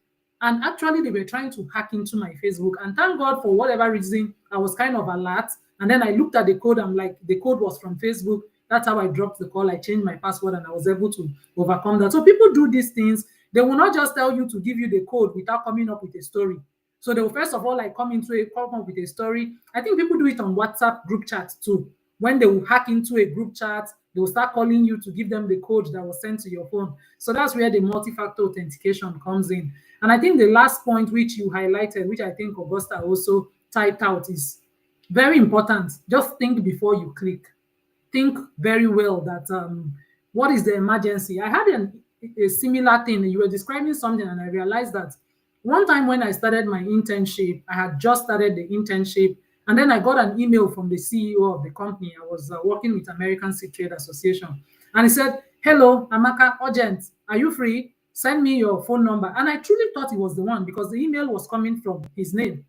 And actually, they were trying to hack into my Facebook. And thank God, for whatever reason, I was kind of alert. And then I looked at the code. I'm like, the code was from Facebook. That's how I dropped the call. I changed my password and I was able to overcome that. So people do these things. They will not just tell you to give you the code without coming up with a story. So they will first of all like come up with a story. I think people do it on WhatsApp group chat too. When they will hack into a group chat, they will start calling you to give them the code that was sent to your phone. So that's where the multi-factor authentication comes in. And I think the last point which you highlighted, which I think Augusta also typed out, is very important. Just think before you click. Think very well that what is the emergency. I had a similar thing. You were describing something and I realized that one time when I started my internship, I had just started the internship, and then I got an email from the CEO of the company. I was working with American Sea Trade Association, and he said, "Hello, Amaka, urgent. Are you free? Send me your phone number." And I truly thought he was the one because the email was coming from his name.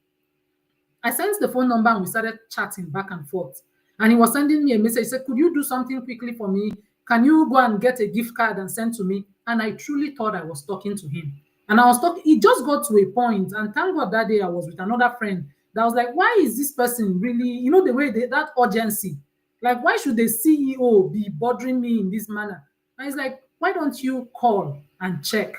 I sent the phone number and we started chatting back and forth. And he was sending me a message. He said, "Could you do something quickly for me? Can you go and get a gift card and send to me?" And I truly thought I was talking to him. And I was talking, it just got to a point, and thank God that day I was with another friend that was like, why is this person really, the way that urgency? Like, why should the CEO be bothering me in this manner? And he's like, why don't you call and check?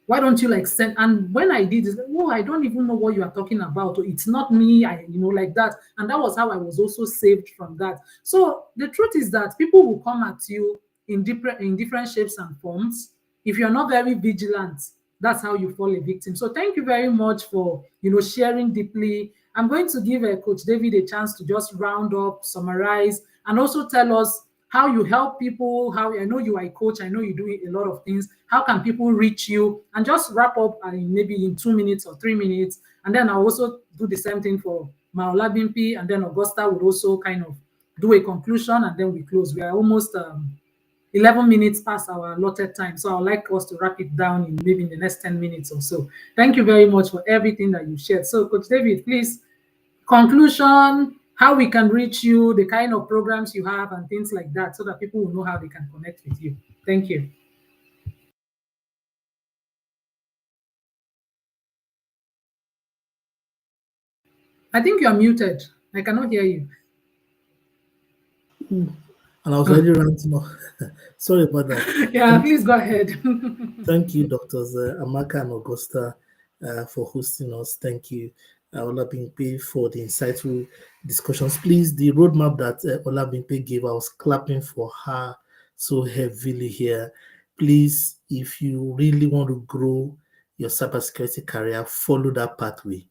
Why don't you like send? And when I did, it's like, oh, I don't even know what you are talking about. Or it's not me, like that. And that was how I was also saved from that. So the truth is that people will come at you in different shapes and forms. If you're not very vigilant, that's how you fall a victim. So thank you very much for sharing deeply. I'm going to give Coach David a chance to just round up, summarize, and also tell us how you help people. How I know you are a coach, I know you do a lot of things. How can people reach you? And just wrap up maybe in 2 minutes or 3 minutes. And then I'll also do the same thing for Maola Bimpi, and then Augusta would also kind of do a conclusion, and then we close. We are almost 11 minutes past our allotted time. So I'd like us to wrap it down in maybe in the next 10 minutes or so. Thank you very much for everything that you shared. So Coach David, please, conclusion, how we can reach you, the kind of programs you have and things like that, so that people will know how they can connect with you. Thank you. I think you're muted. I cannot hear you. And I was already ranting off. Sorry about that. Yeah, please go ahead. Thank you, Doctors Amaka and Augusta, for hosting us. Thank you, Olabimpe, for the insightful discussions. Please, the roadmap that Olabimpe gave, I was clapping for her so heavily here. Please, if you really want to grow your cybersecurity career, follow that pathway.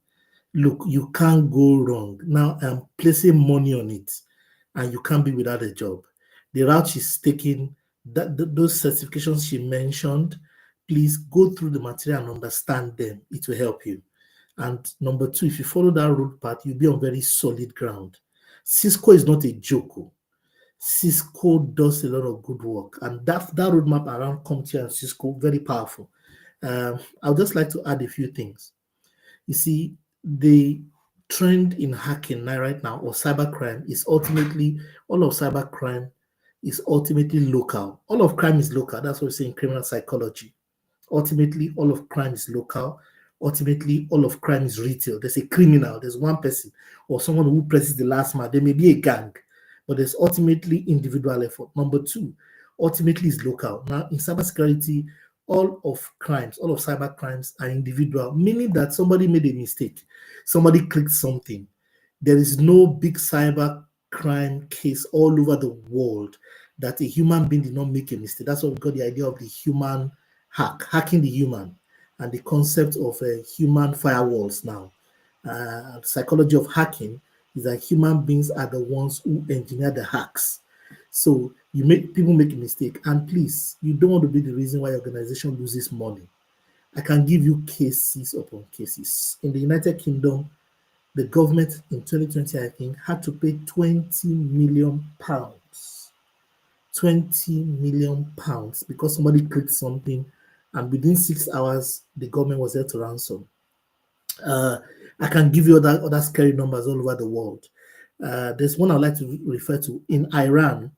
Look, you can't go wrong. Now I'm placing money on it, and you can't be without a job. The route she's taking, those certifications she mentioned, please go through the material and understand them. It will help you. And number two, if you follow that road path, you'll be on very solid ground. Cisco is not a joke. Cisco does a lot of good work, and that roadmap around CompTIA and Cisco, very powerful. I would just like to add a few things. You see, the trend in hacking right now, or cybercrime, is ultimately, all of cybercrime is ultimately local. All of crime is local. That's what we say in criminal psychology. Ultimately, all of crime is local. Ultimately, all of crime is retail. There's a criminal, there's one person, or someone who presses the last mark. There may be a gang, but there's ultimately individual effort. Number two, ultimately is local. Now, in cybersecurity, all of crimes, all of cyber crimes are individual, meaning that somebody made a mistake, somebody clicked something. There is no big cyber crime case all over the world that a human being did not make a mistake. That's what we got the idea of the human hack, hacking the human, and the concept of human firewalls now. The psychology of hacking is that human beings are the ones who engineer the hacks. So people make a mistake, and please, you don't want to be the reason why your organization loses money. I can give you cases upon cases. In the United Kingdom, the government in 2020, I think, had to pay 20 million pounds. 20 million pounds because somebody clicked something, and within 6 hours, the government was there to ransom. I can give you other scary numbers all over the world. There's one I'd like to refer to. In Iran,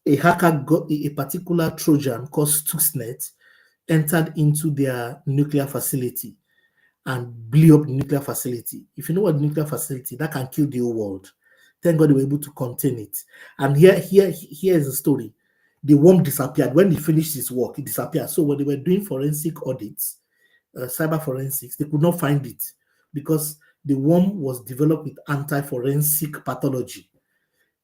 a hacker got a particular Trojan called Stuxnet, entered into their nuclear facility and blew up the nuclear facility. If you know what nuclear facility, that can kill the whole world. Thank God they were able to contain it. And here is the story. The worm disappeared. When he finished his work, it disappeared. So when they were doing forensic audits, cyber forensics, they could not find it because the worm was developed with anti-forensic pathology.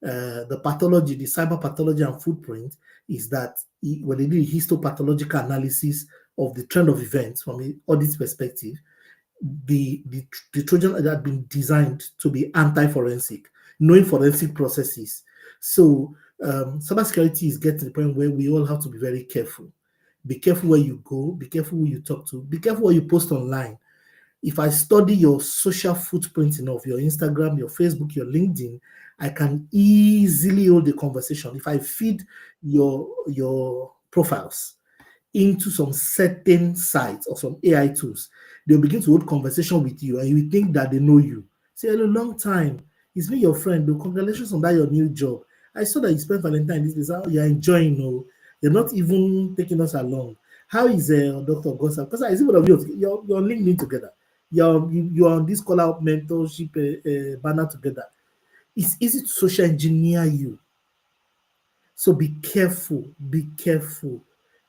The pathology, the cyber pathology and footprint is that when they did histopathological analysis of the trend of events from an audit perspective, the Trojan had been designed to be anti-forensic, knowing forensic processes. So cybersecurity is getting to the point where we all have to be very careful. Be careful where you go, be careful who you talk to, be careful what you post online. If I study your social footprint enough, your Instagram, your Facebook, your LinkedIn, I can easily hold the conversation. If I feed your profiles into some certain sites or some AI tools, they'll begin to hold conversation with you and you think that they know you. Say, hello, long time. It's me, your friend. Oh, congratulations on that, your new job. I saw that you spent Valentine this day. You're enjoying, no? You're not even taking us along. How is Dr. Gossam? Because I see one of you, you're LinkedIn together. You're on this call out mentorship banner together. It's easy to social engineer you. So be careful, be careful.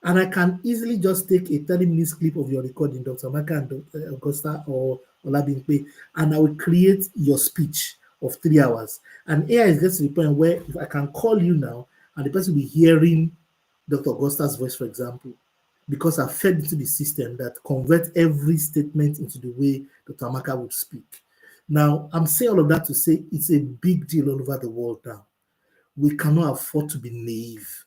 And I can easily just take a 30-minute clip of your recording, Dr. Amaka and Dr. Augusta or Olabimpe, and I will create your speech of 3 hours. And AI is getting to the point where if I can call you now and the person will be hearing Dr. Augusta's voice, for example, because I fed into the system that converts every statement into the way Dr. Amaka would speak. Now, I'm saying all of that to say it's a big deal all over the world now. We cannot afford to be naive.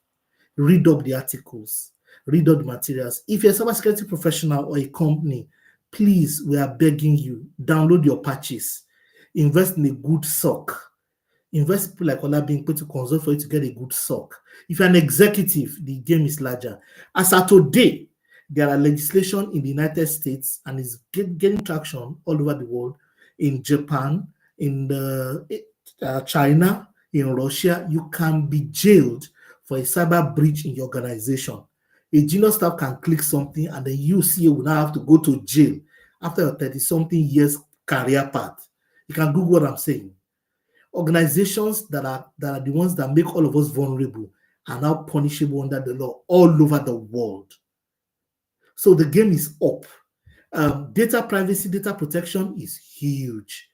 Read up the articles, read up the materials. If you're a cybersecurity professional or a company, please, we are begging you, download your patches, invest in a good SOC. Invest people like Olabimpe to consult for you to get a good SOC. If you're an executive, the game is larger. As of today, there are legislation in the United States and is getting traction all over the world, in Japan, in China, in Russia. You can be jailed for a cyber breach in your organization. A junior staff can click something and then you CEO will now have to go to jail after your 30-something years career path. You can Google what I'm saying. Organizations that are the ones that make all of us vulnerable are now punishable under the law all over the world. So the game is up. Data privacy, data protection is huge.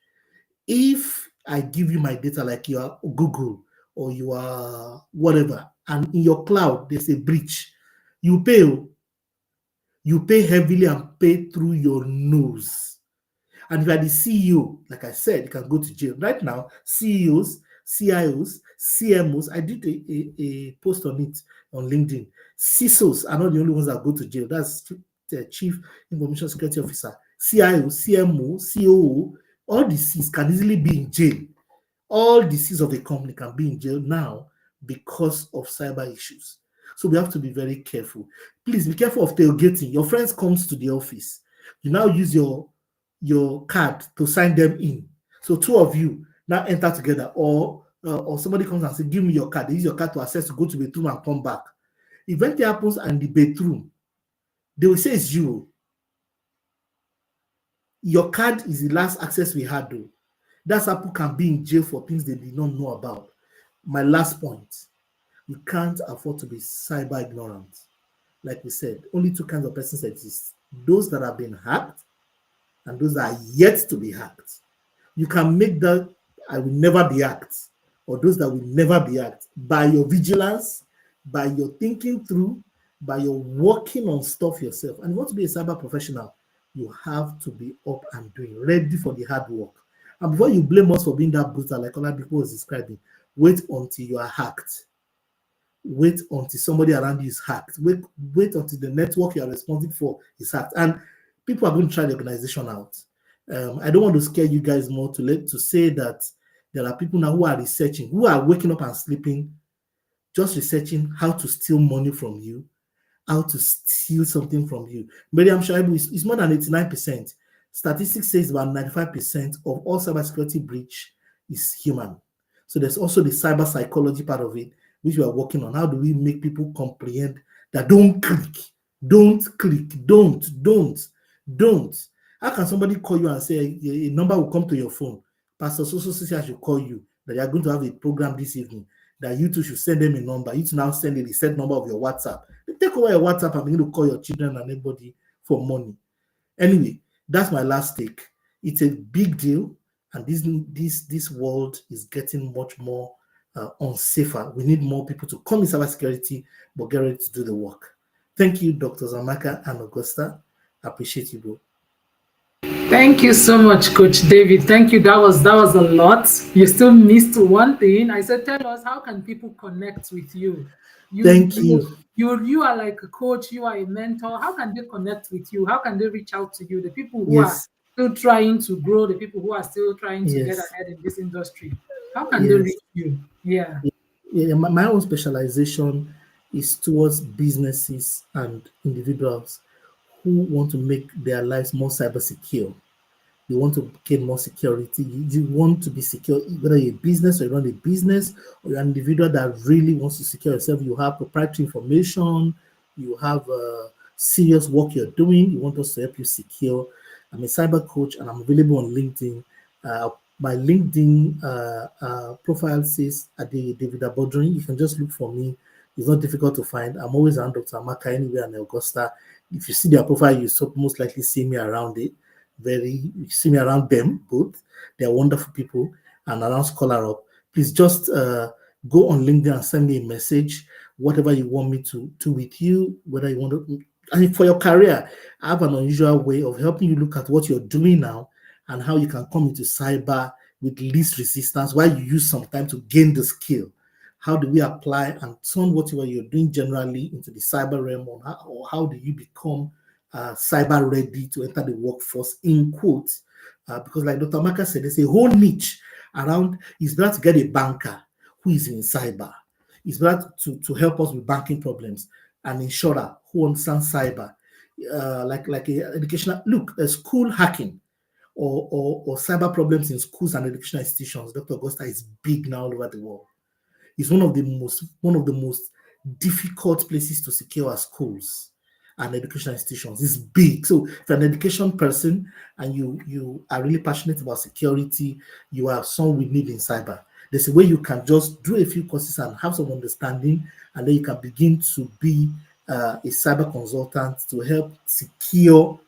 If I give you my data like you are Google or you are whatever, and in your cloud there's a breach, you pay heavily and pay through your nose. And if you are the CEO, like I said, you can go to jail. Right now, CEOs, CIOs, CMOs, I did a post on it on LinkedIn. CISOs are not the only ones that go to jail. That's the Chief Information Security Officer. CIO, CMO, COO, all the Cs can easily be in jail. All the Cs of a company can be in jail now because of cyber issues. So we have to be very careful. Please be careful of tailgating. Your friends comes to the office. You now use your card to sign them in. So two of you now enter together, or somebody comes and says, give me your card. They use your card to access to go to the bathroom and come back. If anything happens in the bathroom, they will say it's you. Your card is the last access we had, though. That's how people can be in jail for things they did not know about. My last point, you can't afford to be cyber ignorant. Like we said, only two kinds of persons exist. Those that have been hacked and those that are yet to be hacked. You can make that I will never be hacked, or those that will never be hacked, by your vigilance, by your thinking through, by your working on stuff yourself. And you want to be a cyber professional, you have to be up and doing, ready for the hard work. And before you blame us for being that brutal, like other people was describing, wait until you are hacked. Wait until somebody around you is hacked. Wait until the network you are responsible for is hacked. And people are going to try the organization out. I don't want to scare you guys more to say that there are people now who are researching, who are waking up and sleeping, just researching how to steal money from you, how to steal something from you. Miriam Shaibu is more than 89%. Statistics says about 95% of all cybersecurity breach is human. So there's also the cyber psychology part of it, which we are working on. How do we make people comprehend that don't click, don't click, don't. How can somebody call you and say a number will come to your phone? Pastor so says I should call you. that you are going to have a program this evening, that you two should send them a number. You two now send a set number of your WhatsApp. They take over your WhatsApp and begin to call your children and anybody for money. Anyway, that's my last take. It's a big deal, and this world is getting much more unsafer. We need more people to come in cybersecurity, but get ready to do the work. Thank you, Drs. Amaka and Augusta. I appreciate you both. Thank you so much, Coach David. Thank you. That was a lot. You still missed one thing. I said, tell us, how can people connect with you? Thank you. You are like a coach. You are a mentor. How can they connect with you? How can they reach out to you? The people who are Yes, still trying to grow, the people who are still trying to get yes, ahead in this industry. How can they yes. reach you? Yeah. Yeah, my own specialization is towards businesses and individuals who want to make their lives more cyber secure. You want to gain more security. You want to be secure, whether you're a business or you run a business, or you're an individual that really wants to secure yourself. You have proprietary information, you have serious work you're doing. You want us to help you secure. I'm a cyber coach and I'm available on LinkedIn. My LinkedIn profile says Ade David Abodrin. You can just look for me. It's not difficult to find. I'm always around Dr. Amaka anywhere in Augusta. If you see their profile, you most likely see me around it. You see me around them both. They're wonderful people, and around Scholar Up. Please just go on LinkedIn and send me a message, whatever you want me to do with you, whether you want to. And for your career, I have an unusual way of helping you look at what you're doing now and how you can come into cyber with least resistance while you use some time to gain the skill. How do we apply and turn whatever you're doing generally into the cyber realm, or how do you become cyber ready to enter the workforce, in quotes? Because like Dr. Maka said, there's a whole niche around. It's better to get a banker who is in cyber. It's better to help us with banking problems, an insurer who understands cyber, like a educational look, a school hacking or cyber problems in schools and educational institutions. Dr. Augusta is big now all over the world. It's one of the most difficult places to secure our schools and educational institutions. It's big. So if you're an education person and you are really passionate about security, you are someone we need in cyber. There's a way you can just do a few courses and have some understanding, and then you can begin to be a cyber consultant to help secure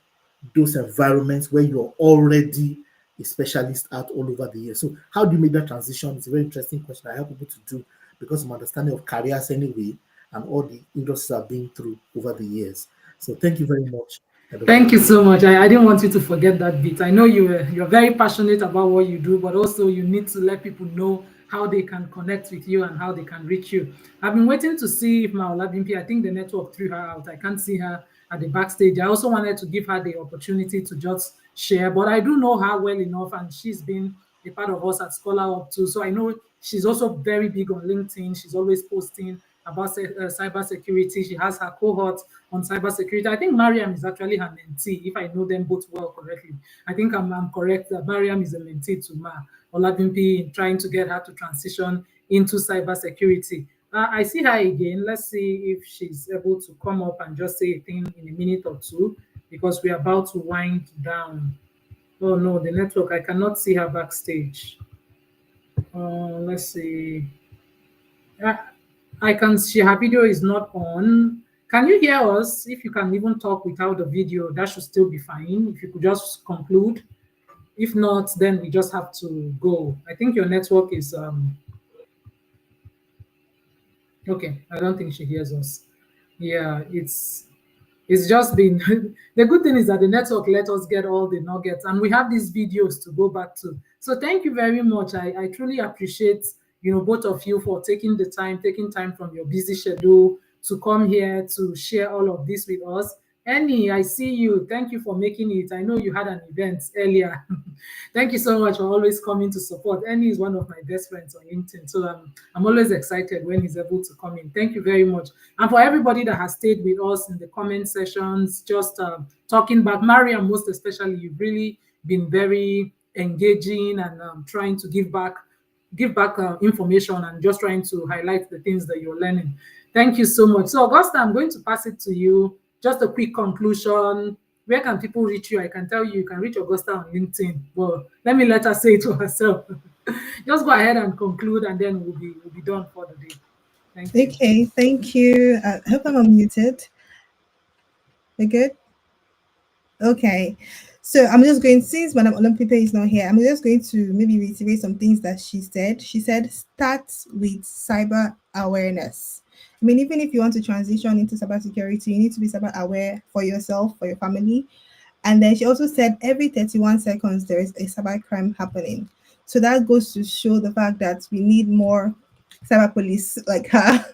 those environments where you're already a specialist at all over the years. So how do you make that transition? It's a very interesting question I help people to do because of my understanding of careers anyway and all the industries I've been through over the years. So thank you very much. Thank you so much. I didn't want you to forget that bit. I know you're very passionate about what you do, but also you need to let people know how they can connect with you and how they can reach you. I've been waiting to see if my Olabimpi, I think the network threw her out. I can't see her at the backstage. I also wanted to give her the opportunity to just share, but I do know her well enough, and she's been a part of us at Scholar Up too. So I know she's also very big on LinkedIn. She's always posting about cybersecurity. She has her cohort on cybersecurity. I think Mariam is actually her mentee, if I know them both well correctly. I think I'm correct that Mariam is a mentee to Ma Olabimpi in trying to get her to transition into cybersecurity. I see her again. Let's see if she's able to come up and just say a thing in a minute or two, because we're about to wind down. Oh no, the network, I cannot see her backstage. Let's see. Uh, I can see her video is not on. Can you hear us? If you can even talk without the video, that should still be fine. If you could just conclude. If not, then we just have to go. I think your network is okay. I don't think she hears us. Yeah, it's just been the good thing is that the network let us get all the nuggets, and we have these videos to go back to. So thank you very much. I truly appreciate both of you for taking time from your busy schedule to come here to share all of this with us. Annie, I see you. Thank you for making it. I know you had an event earlier. Thank you so much for always coming to support. Annie is one of my best friends on LinkedIn, so I'm always excited when he's able to come in. Thank you very much. And for everybody that has stayed with us in the comment sessions, just talking back, Mariam most especially, you've really been very engaging and trying to give back information and just trying to highlight the things that you're learning. Thank you so much. So Augusta, I'm going to pass it to you. Just a quick conclusion. Where can people reach you? I can tell you can reach Augusta on LinkedIn. Well, let me let her say it to herself. Just go ahead and conclude, and then we'll be done for the day. Thank you. Okay, thank you. I hope I'm unmuted. We're good? Okay. So I'm just going, since Madam Olympipe is not here, I'm just going to maybe reiterate some things that she said. She said, start with cyber awareness. I mean, even if you want to transition into cybersecurity, you need to be cyber aware for yourself, for your family. And then she also said every 31 seconds there is a cybercrime happening. So that goes to show the fact that we need more cyber police like her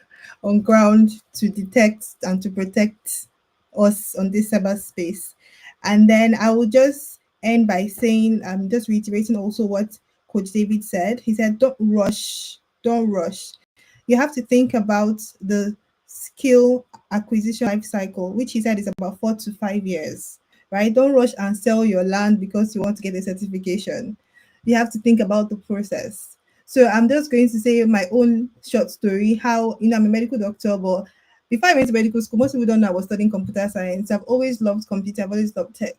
on ground to detect and to protect us on this cyberspace. And then I will just end by saying, just reiterating also what Coach David said. He said, don't rush, don't rush. You have to think about the skill acquisition life cycle, which he said is about 4 to 5 years, right? Don't rush and sell your land because you want to get a certification. You have to think about the process. So I'm just going to say my own short story, how, I'm a medical doctor, but before I went to medical school, most people don't know I was studying computer science. I've always loved computer, I've always loved tech.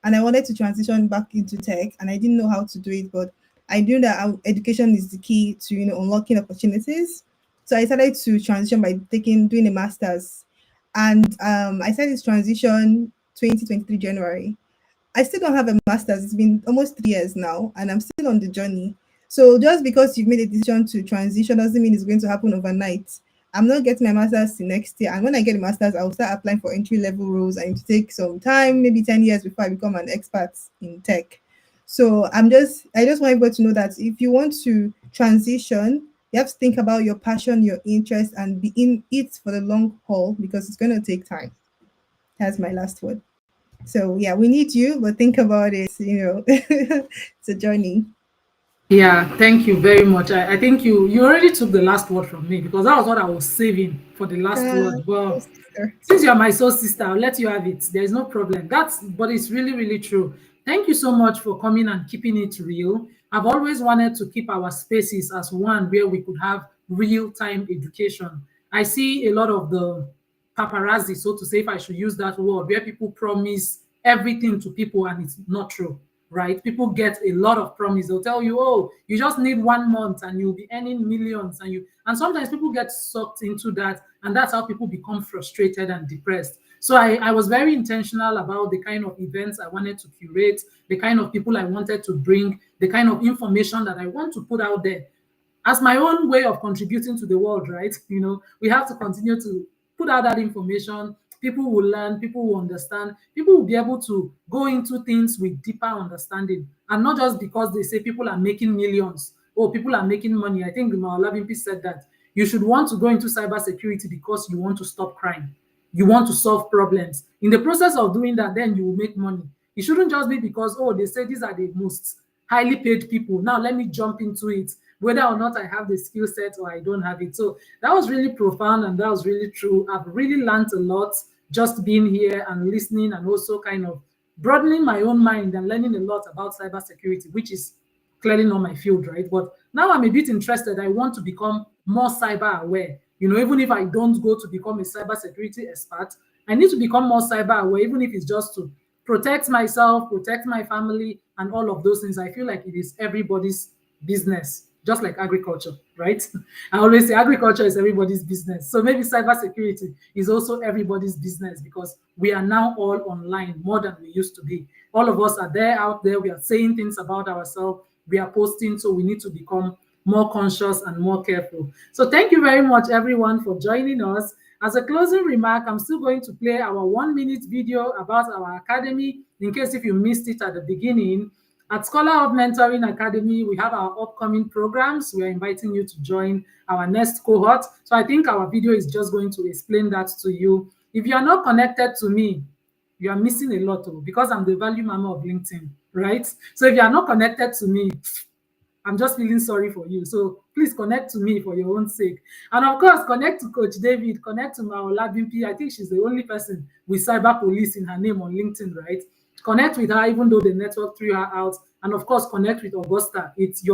And I wanted to transition back into tech, and I didn't know how to do it, but I knew that education is the key to, unlocking opportunities. So I started to transition by doing a master's. And I started this transition 2023 January. I still don't have a master's. It's been almost 3 years now, and I'm still on the journey. So just because you've made a decision to transition doesn't mean it's going to happen overnight. I'm not getting my master's till next year, and when I get a master's, I'll start applying for entry level roles. I need to take some time, maybe 10 years before I become an expert in tech. So I just want everybody to know that if you want to transition, you have to think about your passion, your interest, and be in it for the long haul because it's going to take time. That's my last word. So yeah, we need you, but think about it, it's a journey. Yeah, thank you very much. I think you already took the last word from me because that was what I was saving for the last word. Oh, Well, sister. since you're my soul sister, I'll let you have it. There is no problem. But it's really, really true. Thank you so much for coming and keeping it real. I've always wanted to keep our spaces as one where we could have real-time education. I see a lot of the paparazzi, so to say, if I should use that word, where people promise everything to people and it's not true, right? People get a lot of promise. They'll tell you, oh, you just need 1 month and you'll be earning millions. And sometimes people get sucked into that, and that's how people become frustrated and depressed. So I was very intentional about the kind of events I wanted to curate, the kind of people I wanted to bring, the kind of information that I want to put out there as my own way of contributing to the world, right? We have to continue to put out that information. People will learn, people will understand, people will be able to go into things with deeper understanding. And not just because they say people are making millions or people are making money. I think Olabimpi said that you should want to go into cybersecurity because you want to stop crime. You want to solve problems. In the process of doing that, then you will make money. It shouldn't just be because, oh, they say these are the most highly paid people. Now let me jump into it, whether or not I have the skill set or I don't have it. So that was really profound and that was really true. I've really learned a lot just being here and listening, and also kind of broadening my own mind and learning a lot about cybersecurity, which is clearly not my field, right? But now I'm a bit interested. I want to become more cyber aware. Even if I don't go to become a cybersecurity expert, I need to become more cyber aware, even if it's just to protect myself, protect my family, and all of those things. I feel like it is everybody's business, just like agriculture, right? I always say agriculture is everybody's business. So maybe cybersecurity is also everybody's business because we are now all online more than we used to be. All of us are there out there. We are saying things about ourselves. We are posting. So we need to become more conscious and more careful. So thank you very much, everyone, for joining us. As a closing remark, I'm still going to play our 1 minute video about our academy in case if you missed it at the beginning. At Scholar of Mentoring Academy, we have our upcoming programs. We're inviting you to join our next cohort. So I think our video is just going to explain that to you. If you are not connected to me, you are missing a lot because I'm the value mama of LinkedIn, right? So if you are not connected to me, I'm just feeling sorry for you. So please connect to me for your own sake. And of course, connect to Coach David, connect to Maola BP. I think she's the only person with cyber police in her name on LinkedIn, right? Connect with her, even though the network threw her out. And of course, connect with Augusta. These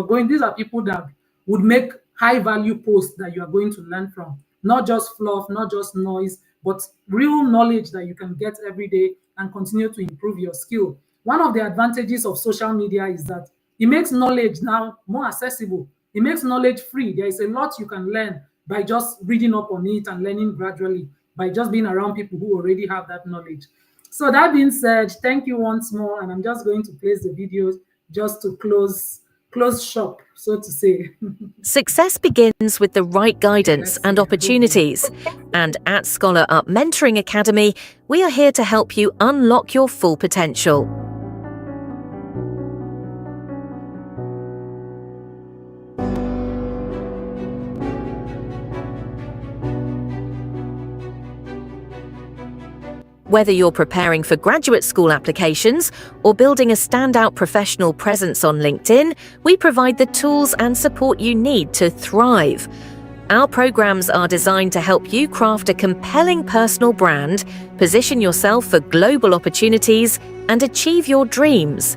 are people that would make high value posts that you are going to learn from. Not just fluff, not just noise, but real knowledge that you can get every day and continue to improve your skill. One of the advantages of social media is that It makes knowledge now more accessible. It makes knowledge free. There is a lot you can learn by just reading up on it and learning gradually, by just being around people who already have that knowledge. So that being said, thank you once more, and I'm just going to place the videos just to close shop, so to say. Success begins with the right guidance Let's and see. I hope opportunities. And at Scholar Up Mentoring Academy, we are here to help you unlock your full potential. Whether you're preparing for graduate school applications or building a standout professional presence on LinkedIn, we provide the tools and support you need to thrive. Our programs are designed to help you craft a compelling personal brand, position yourself for global opportunities, and achieve your dreams.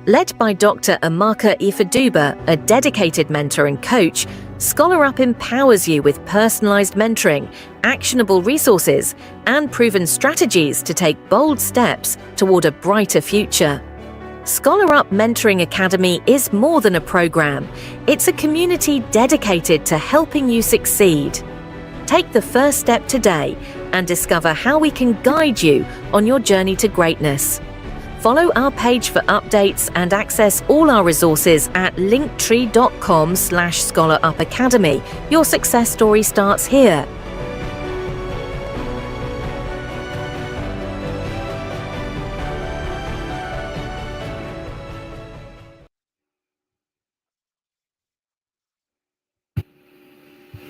Led by Dr. Amaka Ifaduba, a dedicated mentor and coach, Scholar Up empowers you with personalized mentoring, actionable resources, and proven strategies to take bold steps toward a brighter future. Scholar Up Mentoring Academy is more than a program. It's a community dedicated to helping you succeed. Take the first step today and discover how we can guide you on your journey to greatness. Follow our page for updates and access all our resources at linktree.com/scholarupacademy. Your success story starts here.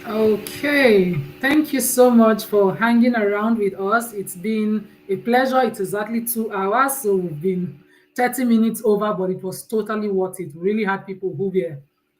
Okay, thank you so much for hanging around with us. It's been a pleasure. It's exactly 2 hours, so we've been 30 minutes over, but it was totally worth it. We really had people who were,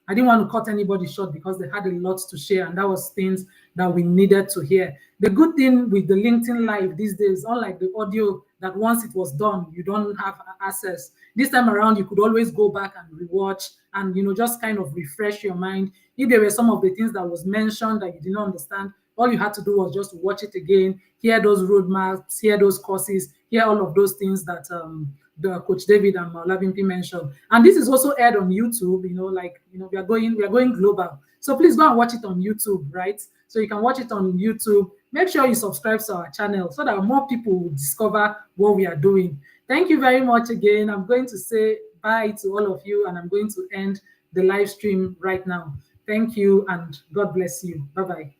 I didn't want to cut anybody short because they had a lot to share, and that was things that we needed to hear. The good thing with the LinkedIn Live these days, unlike the audio that once it was done, you don't have access. This time around, you could always go back and rewatch and just kind of refresh your mind. If there were some of the things that was mentioned that you did not understand, all you had to do was just watch it again, hear those roadmaps, hear those courses, hear all of those things that the Coach David and Malabimpi mentioned. And this is also aired on YouTube. We are going global. So please go and watch it on YouTube, right? So you can watch it on YouTube. Make sure you subscribe to our channel so that more people will discover what we are doing. Thank you very much again. I'm going to say bye to all of you, and I'm going to end the live stream right now. Thank you, and God bless you. Bye-bye.